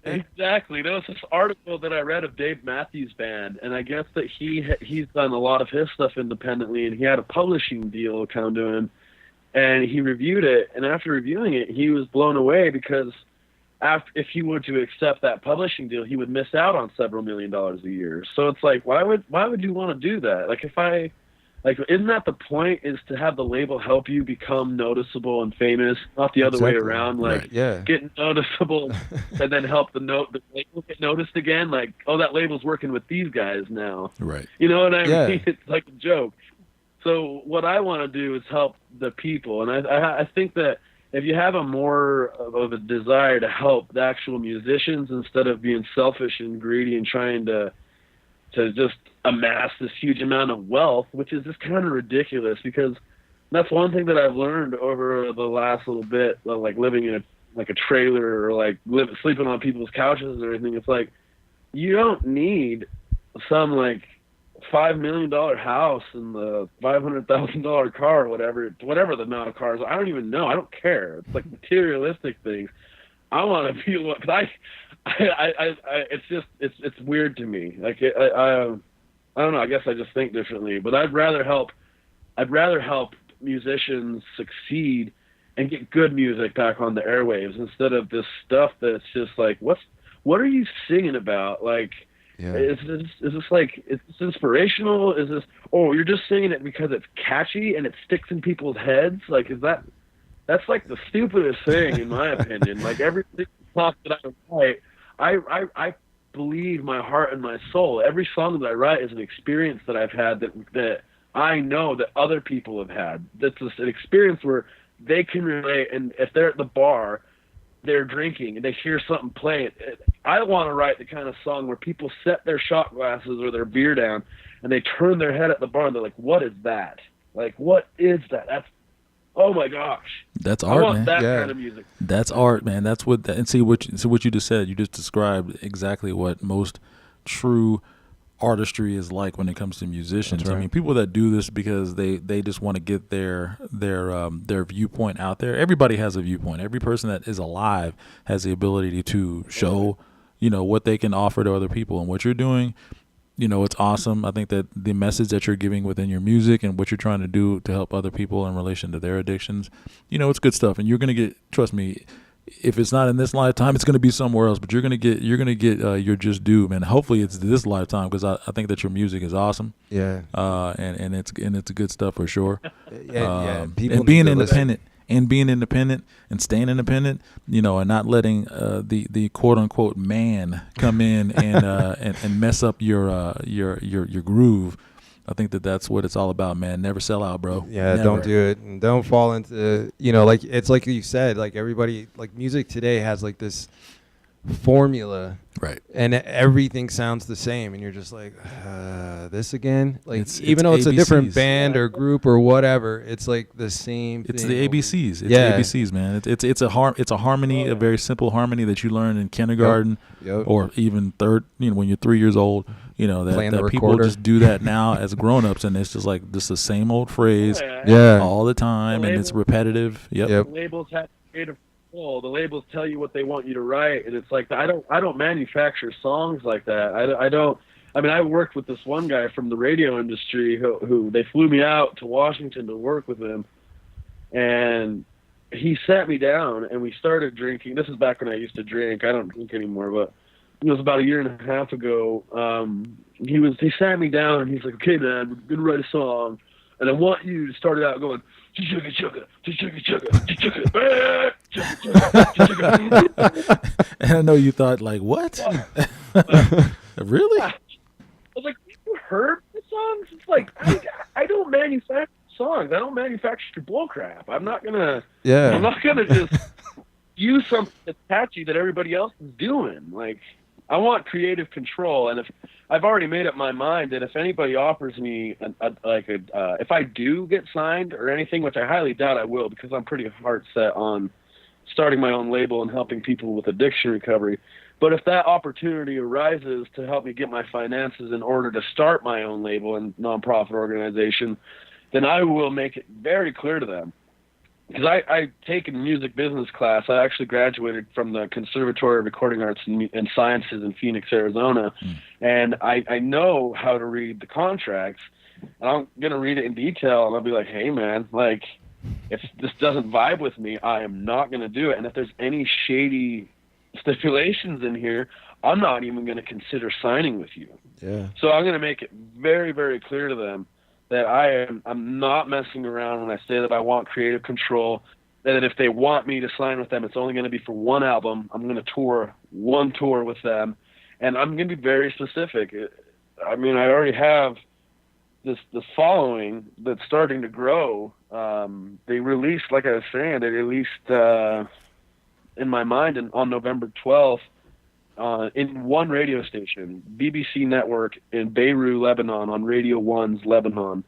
Exactly. There was this article that I read of Dave Matthews Band, and I guess that he's done a lot of his stuff independently, and he had a publishing deal come to him, and he reviewed it, and after reviewing it, he was blown away because if he were to accept that publishing deal, he would miss out on several $1 million a year. So it's like, why would you want to do that? Isn't that the point, is to have the label help you become noticeable and famous, not the other way around, get noticeable and then help the label get noticed again, like, oh, that label's working with these guys now. Right. You know what I mean? It's like a joke. So what I want to do is help the people, and I think that if you have a more of a desire to help the actual musicians instead of being selfish and greedy and trying to just amass this huge amount of wealth, which is just kind of ridiculous, because that's one thing that I've learned over the last little bit, like living in like a trailer or like sleeping on people's couches or anything. It's like, you don't need some like $5 million house and the $500,000 car, whatever the amount of cars. I don't even know. I don't care. It's like materialistic things. I want to feel what, cause it's just, it's weird to me. Like, I don't know. I guess I just think differently, but I'd rather help musicians succeed and get good music back on the airwaves instead of this stuff that's just like, what are you singing about? Like, is this like, is this inspirational? Is this, you're just singing it because it's catchy and it sticks in people's heads? Like, that's like the stupidest thing in my opinion. Like, every song that I write, I believe my heart and my soul. Every song that I write is an experience that I've had that I know that other people have had. That's an experience where they can relate, and if they're at the bar, they're drinking, and they hear something play. I want to write the kind of song where people set their shot glasses or their beer down, and they turn their head at the bar, and they're like, what is that? Like, what is that? That's, oh my gosh. That's art, man. I want that kind of music. That's art, man. That's what, and see what you just said. You just described exactly what most true artistry is like when it comes to musicians. Right. I mean, people that do this because they just want to get their viewpoint out there. Everybody has a viewpoint. Every person that is alive has the ability to show, what they can offer to other people. And what you're doing, it's awesome. I think that the message that you're giving within your music and what you're trying to do to help other people in relation to their addictions, it's good stuff. And you're gonna get, trust me, if it's not in this lifetime, it's going to be somewhere else, but you're going to get your just due, man. Hopefully it's this lifetime, because I think that your music is awesome. Yeah. And it's good stuff for sure. People and being independent and staying independent, and not letting the quote unquote man come in and mess up your groove. I think that's what it's all about, man. Never sell out, bro. Yeah, Never. Don't do it. And don't fall into, like, it's like you said, like, everybody, like, music today has like this formula, right? And everything sounds the same, and you're just like, this again. Like, even though it's ABCs. A different band or group or whatever, it's like the same thing. It's the ABCs. It's the ABCs, man. It's a harmony, a very simple harmony that you learn in kindergarten or even third. When you're 3 years old. That people just do that now as grown-ups, and it's just like this the same old phrase all the time, and it's repetitive. The labels have creative control. The labels tell you what they want you to write, and it's like, I don't manufacture songs like that. I don't. I mean, I worked with this one guy from the radio industry who they flew me out to Washington to work with him, and he sat me down and we started drinking. This is back when I used to drink. I don't drink anymore, but it was about a year and a half ago. He sat me down and he's like, okay, man, we're going to write a song. And I want you to start it out going, chugga, chugga, chugga, chugga, chugga, chugga. And I know you thought, like, what? Really? I was like, you heard the songs? It's like, I don't manufacture songs. I don't manufacture bullcrap. I'm not going to just use something that's catchy that everybody else is doing. Like, I want creative control, and if I've already made up my mind that if anybody offers me if I do get signed or anything, which I highly doubt I will, because I'm pretty hard set on starting my own label and helping people with addiction recovery. But if that opportunity arises to help me get my finances in order to start my own label and nonprofit organization, then I will make it very clear to them. Because I take a music business class. I actually graduated from the Conservatory of Recording Arts and Sciences in Phoenix, Arizona. And I know how to read the contracts. And I'm going to read it in detail, and I'll be like, hey, man, like, if this doesn't vibe with me, I am not going to do it. And if there's any shady stipulations in here, I'm not even going to consider signing with you. Yeah. So I'm going to make it very, very clear to them that I'm not messing around when I say that I want creative control, that if they want me to sign with them, it's only going to be for one album. I'm going to tour one tour with them, and I'm going to be very specific. I mean, I already have this following that's starting to grow. They released, like I was saying, in my mind on November 12th, in one radio station, BBC Network in Beirut, Lebanon, on Radio 1's Lebanon.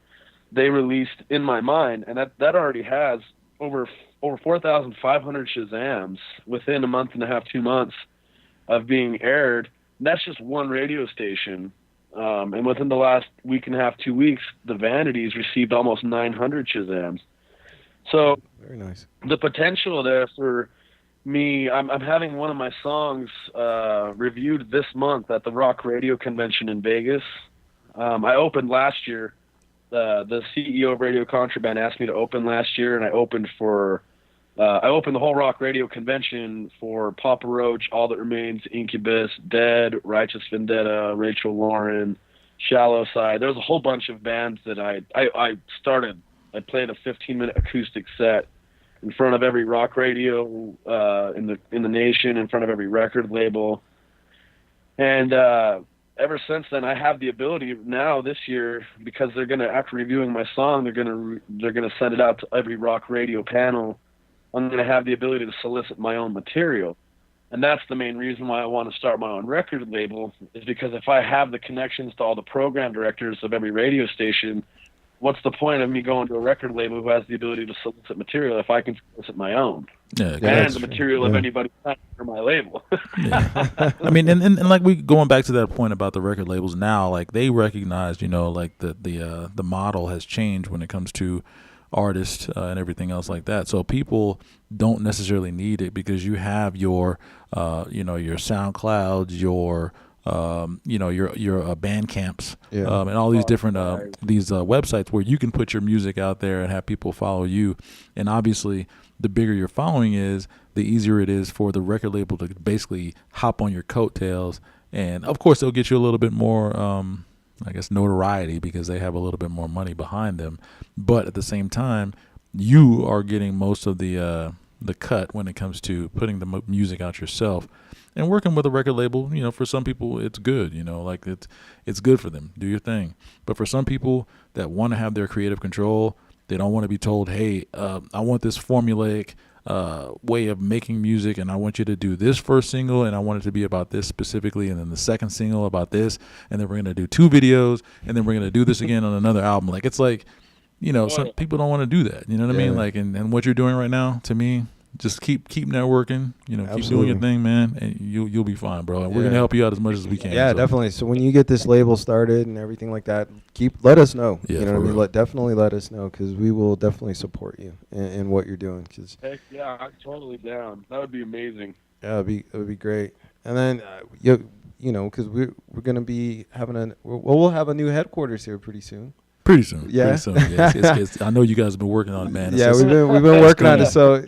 They released In My Mind, and that already has over 4,500 Shazams within a month and a half, 2 months of being aired. And that's just one radio station. And within the last week and a half, 2 weeks, the Vanities received almost 900 Shazams. So Very nice. the potential there for me, I'm having one of my songs reviewed this month at the Rock Radio Convention in Vegas. I opened last year. The CEO of Radio Contraband asked me to open last year, and I opened the whole Rock Radio Convention for Papa Roach, All That Remains, Incubus, Dead, Righteous Vendetta, Rachel Lauren, Shallow Side. There was a whole bunch of bands that I started. I played a 15-minute acoustic set in front of every rock radio in the nation, in front of every record label, and ever since then, I have the ability now this year, because they're gonna, after reviewing my song, they're gonna send it out to every rock radio panel. I'm gonna have the ability to solicit my own material, and that's the main reason why I want to start my own record label. Is because if I have the connections to all the program directors of every radio station, what's the point of me going to a record label who has the ability to solicit material if I can solicit my own? Yeah, and the material of anybody for my label. Yeah. I mean, and like we going back to that point about the record labels now, like they recognize, like the model has changed when it comes to artists and everything else like that. So people don't necessarily need it because you have your your SoundClouds, your your Bandcamps, and all these different websites where you can put your music out there and have people follow you. And obviously, the bigger your following is, the easier it is for the record label to basically hop on your coattails. And of course, they'll get you a little bit more, notoriety because they have a little bit more money behind them. But at the same time, you are getting most of the cut when it comes to putting the music out yourself. And working with a record label, for some people it's good, like it's good for them. Do your thing. But for some people that want to have their creative control, they don't want to be told, hey, I want this formulaic way of making music, and I want you to do this first single, and I want it to be about this specifically, and then the second single about this, and then we're going to do 2 videos, and then we're going to do this again on another album. Like, it's like, some people don't want to do that. You know what I mean? Like, and what you're doing right now, to me, just keep networking, keep doing your thing, man, and you'll be fine, bro. And we're gonna help you out as much as we can. Yeah, so. Definitely. So when you get this label started and everything like that, let us know. Yeah, you know what I mean? Definitely let us know, because we will definitely support you in what you're doing. Cause heck yeah, I'm totally down. That would be amazing. Yeah, it would be great. And then because we're gonna be having we'll have a new headquarters here pretty soon. Pretty soon. Yeah. It's, I know you guys have been working on it, man. We've been working on it. So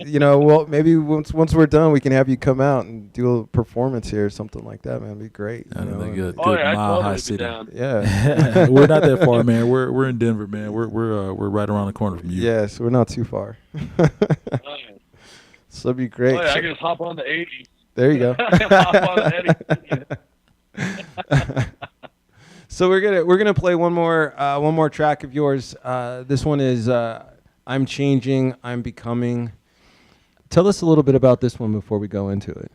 maybe once we're done, we can have you come out and do a performance here or something like that, man. It'd be great. Good yeah, mile high totally city. Yeah. We're not that far, man. We're in Denver, man. We're right around the corner from you. Yeah, so we're not too far. So it'd be great. I can just hop on the 80. There you go. Hop on the 80. So we're gonna play one more track of yours. This one is "I'm Changing, I'm Becoming." Tell us a little bit about this one before we go into it.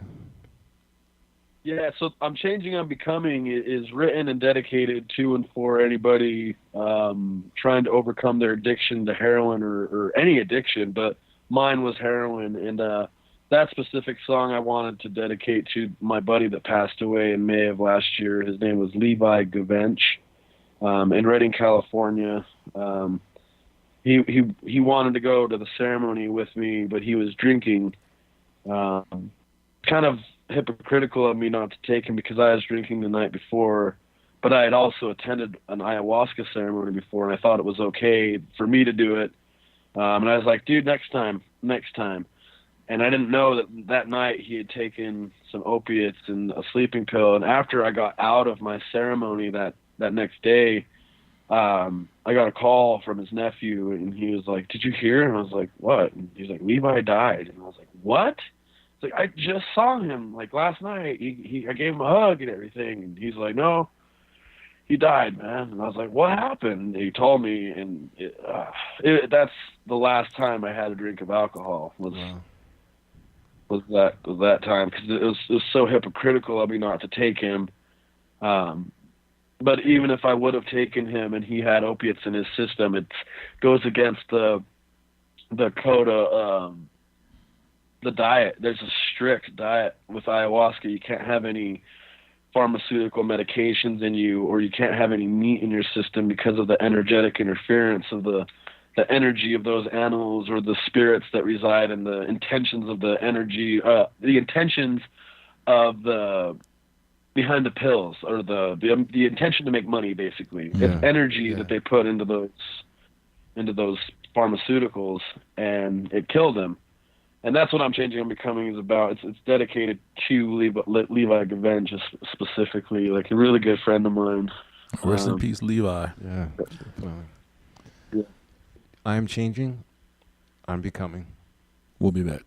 Yeah, so "I'm Changing, I'm Becoming" is written and dedicated to and for anybody trying to overcome their addiction to heroin or any addiction, but mine was heroin, and that specific song I wanted to dedicate to my buddy that passed away in May of last year. His name was Levi Gavench, in Redding, California. He wanted to go to the ceremony with me, but he was drinking. Kind of hypocritical of me not to take him because I was drinking the night before, but I had also attended an ayahuasca ceremony before, and I thought it was okay for me to do it. And I was like, dude, next time. And I didn't know that night he had taken some opiates and a sleeping pill. And after I got out of my ceremony that next day, I got a call from his nephew, and he was like, "Did you hear?" And I was like, "What?" And he's like, "Levi died." And I was like, "What?" It's like, "I just saw him like last night. I gave him a hug and everything." And he's like, "No, he died, man." And I was like, "What happened?" And he told me, and that's the last time I had a drink of alcohol. Was that time, because it was so hypocritical of me not to take him. But even if I would have taken him and he had opiates in his system, it goes against the the code of the diet. There's a strict diet with ayahuasca. You can't have any pharmaceutical medications in you, or you can't have any meat in your system because of the energetic interference of the energy of those animals, or the spirits that reside in the intentions of the energy, the intentions of the behind the pills, or the intention to make money, basically. It's energy that they put into those pharmaceuticals, and it killed them. And that's what I'm changing and becoming is about. It's dedicated to Levi Gavin, just specifically, like a really good friend of mine. Rest in peace, Levi. Yeah. Yeah. I am changing. I'm becoming. We'll be back.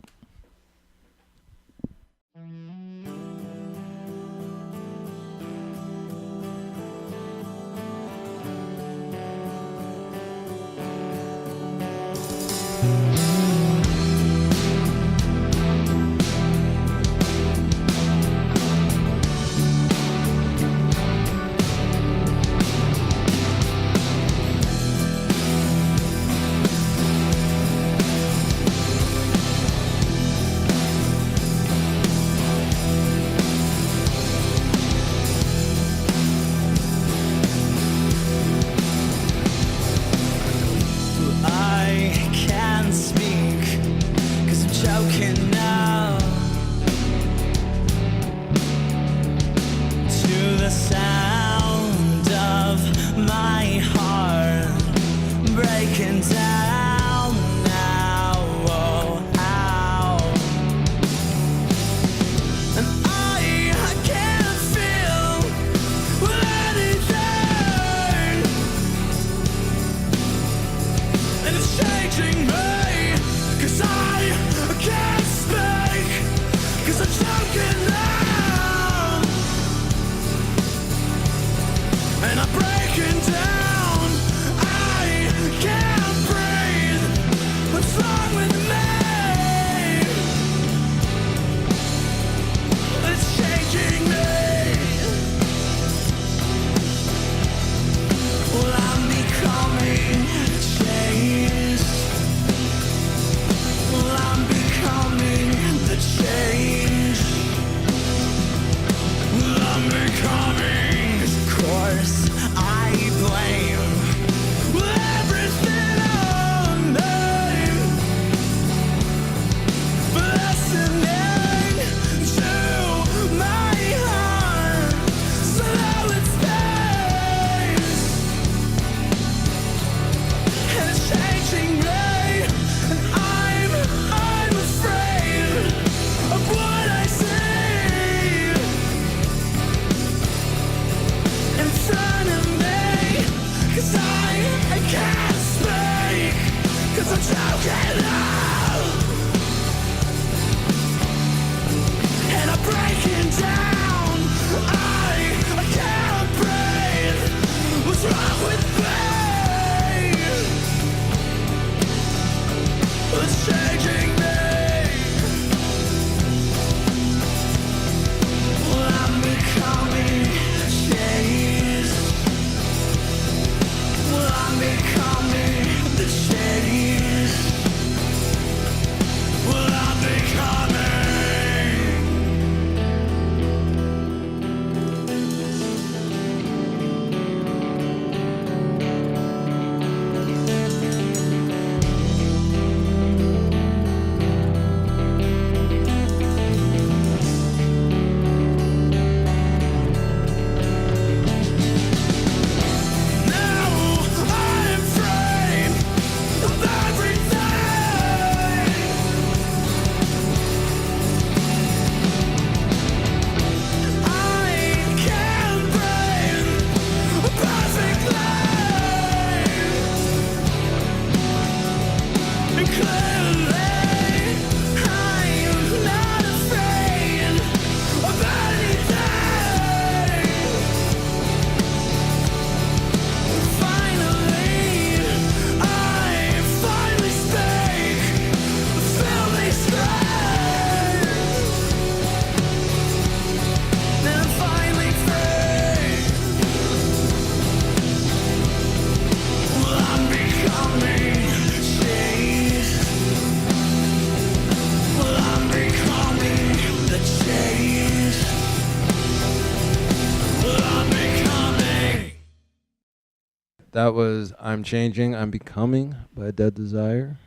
That was I'm Changing, I'm Becoming by Dead Desire.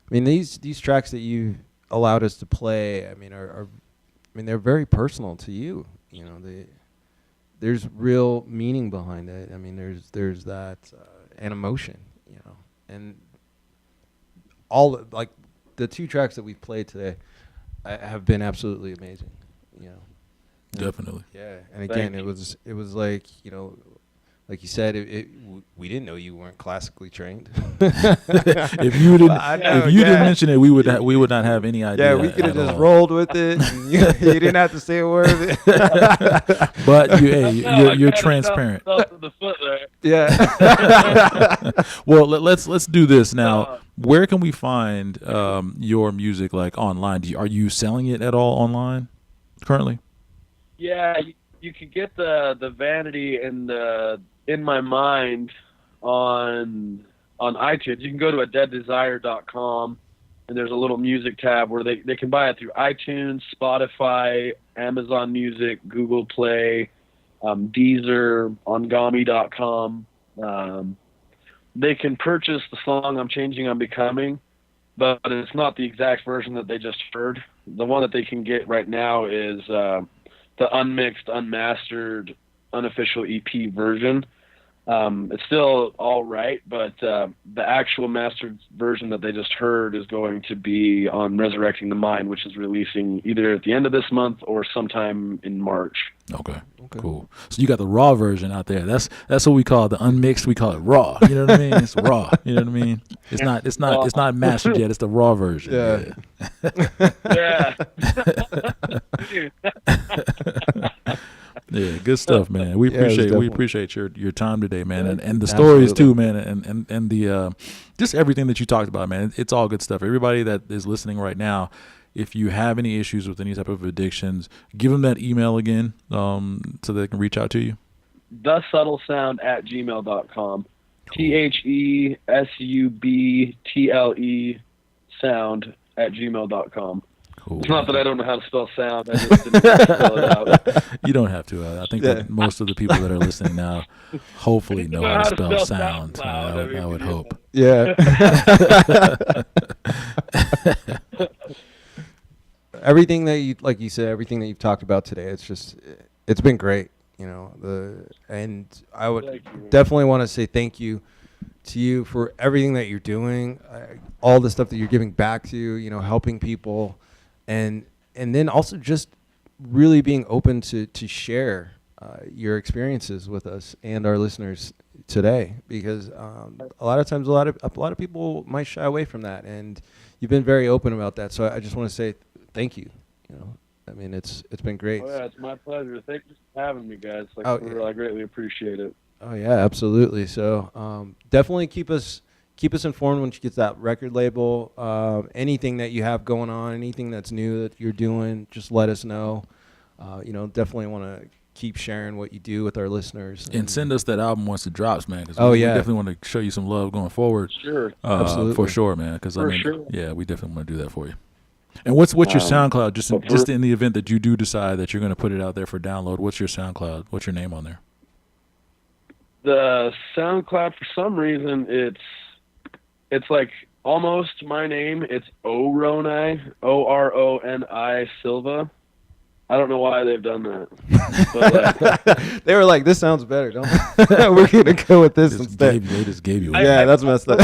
I mean, these tracks that you allowed us to play, I mean, they're very personal to you. You know, there's real meaning behind it. I mean, there's that and emotion, you know, and all like the 2 tracks that we've played today have been absolutely amazing, you know. Definitely. Yeah, and again, it was like, you know, like you said, we didn't know you weren't classically trained. If you didn't mention it, we would not have any idea. Yeah, we could have just rolled with it. And you didn't have to say a word of it. But you're transparent. Yeah. Well, let's do this now. Where can we find your music, like online? Are you selling it at all online currently? Yeah, you can get the Vanity and the In My Mind on iTunes. You can go to deaddesire.com, and there's a little music tab where they can buy it through iTunes, Spotify, Amazon Music, Google Play, Deezer, Ongami.com. They can purchase the song I'm Changing, I'm Becoming, but it's not the exact version that they just heard. The one that they can get right now is the unmixed, unmastered, unofficial EP version. It's still all right, but the actual mastered version that they just heard is going to be on Resurrecting the Mind, which is releasing either at the end of this month or sometime in March. Okay. Cool. So you got the raw version out there. That's what we call the unmixed. We call it raw. You know what I mean? It's raw. You know what I mean? It's not mastered yet. It's the raw version. Yeah. Yeah. Yeah, good stuff, man. We appreciate your time today, man, and the stories too, man, and the just everything that you talked about, man. It's all good stuff. Everybody that is listening right now, if you have any issues with any type of addictions, give them that email again, so they can reach out to you. thesubtlesound@gmail.com. THESUBTLE sound@gmail.com. Cool. It's not that I don't know how to spell sound. I just didn't spell it out. You don't have to. I think that most of the people that are listening now hopefully know how to spell sound. I would hope. Yeah. Everything that you, like you said, everything that you've talked about today, it's been great. You know, and I would definitely want to say thank you to you for everything that you're doing, all the stuff that you're giving back to, you know, helping people, and then also just really being open to share your experiences with us and our listeners today, because a lot of times a lot of people might shy away from that, and you've been very open about that. So I just want to say thank you. You know, I mean, it's been great. Oh yeah, it's my pleasure. Thank you for having me, guys. I greatly appreciate it. Oh yeah, absolutely. So definitely keep us informed once you get that record label. Anything that you have going on, anything that's new that you're doing, just let us know. You know, definitely want to keep sharing what you do with our listeners. And send us that album once it drops, man. We definitely want to show you some love going forward. Sure. Absolutely. For sure, man. Because yeah, we definitely want to do that for you. And what's your SoundCloud? Just in the event that you do decide that you're going to put it out there for download, what's your SoundCloud? What's your name on there? The SoundCloud, for some reason, it's like almost my name. It's Oroni, Oroni Silva. I don't know why they've done that. But they were like, "This sounds better, don't we? We're gonna go with this instead." They just gave you. That's messed up.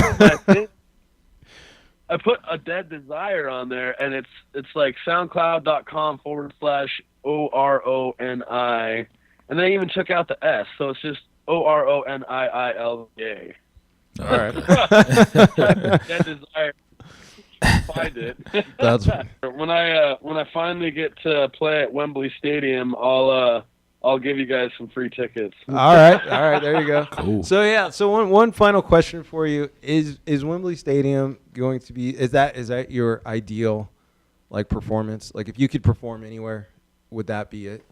I put a Dead Desire on there, and it's like SoundCloud.com/ORONI, and they even took out the S, so it's just ORONIILA. All right. Dead Desire. Find it. That's when I finally get to play at Wembley Stadium, I'll give you guys some free tickets. All right, there you go. Cool. So one final question for you is Wembley Stadium going to be is that your ideal like performance? Like if you could perform anywhere, would that be it?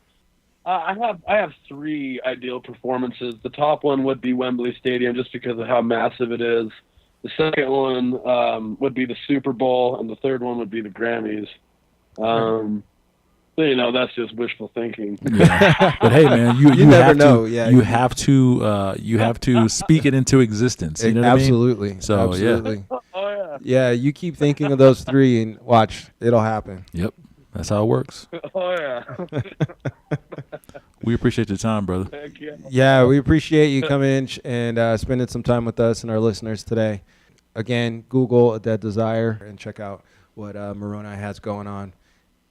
I have 3 ideal performances. The top one would be Wembley Stadium just because of how massive it is. The second one would be the Super Bowl, and the third one would be the Grammys. You know, that's just wishful thinking. Yeah. But hey, man, you never have know. To, Yeah. you have to speak it into existence. You know what Absolutely. I mean? So absolutely. Oh yeah. Yeah, you keep thinking of those three and watch, it'll happen. Yep, that's how it works. Oh yeah. We appreciate your time, brother. Heck yeah. Yeah, we appreciate you coming in and spending some time with us and our listeners today. Again, Google A Dead Desire and check out what Moroni has going on.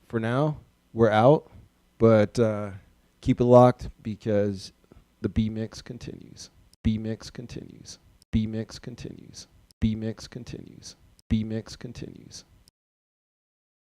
For now, we're out, but keep it locked because the B-Mix continues. B-Mix continues. B-Mix continues. B-Mix continues. B-Mix continues.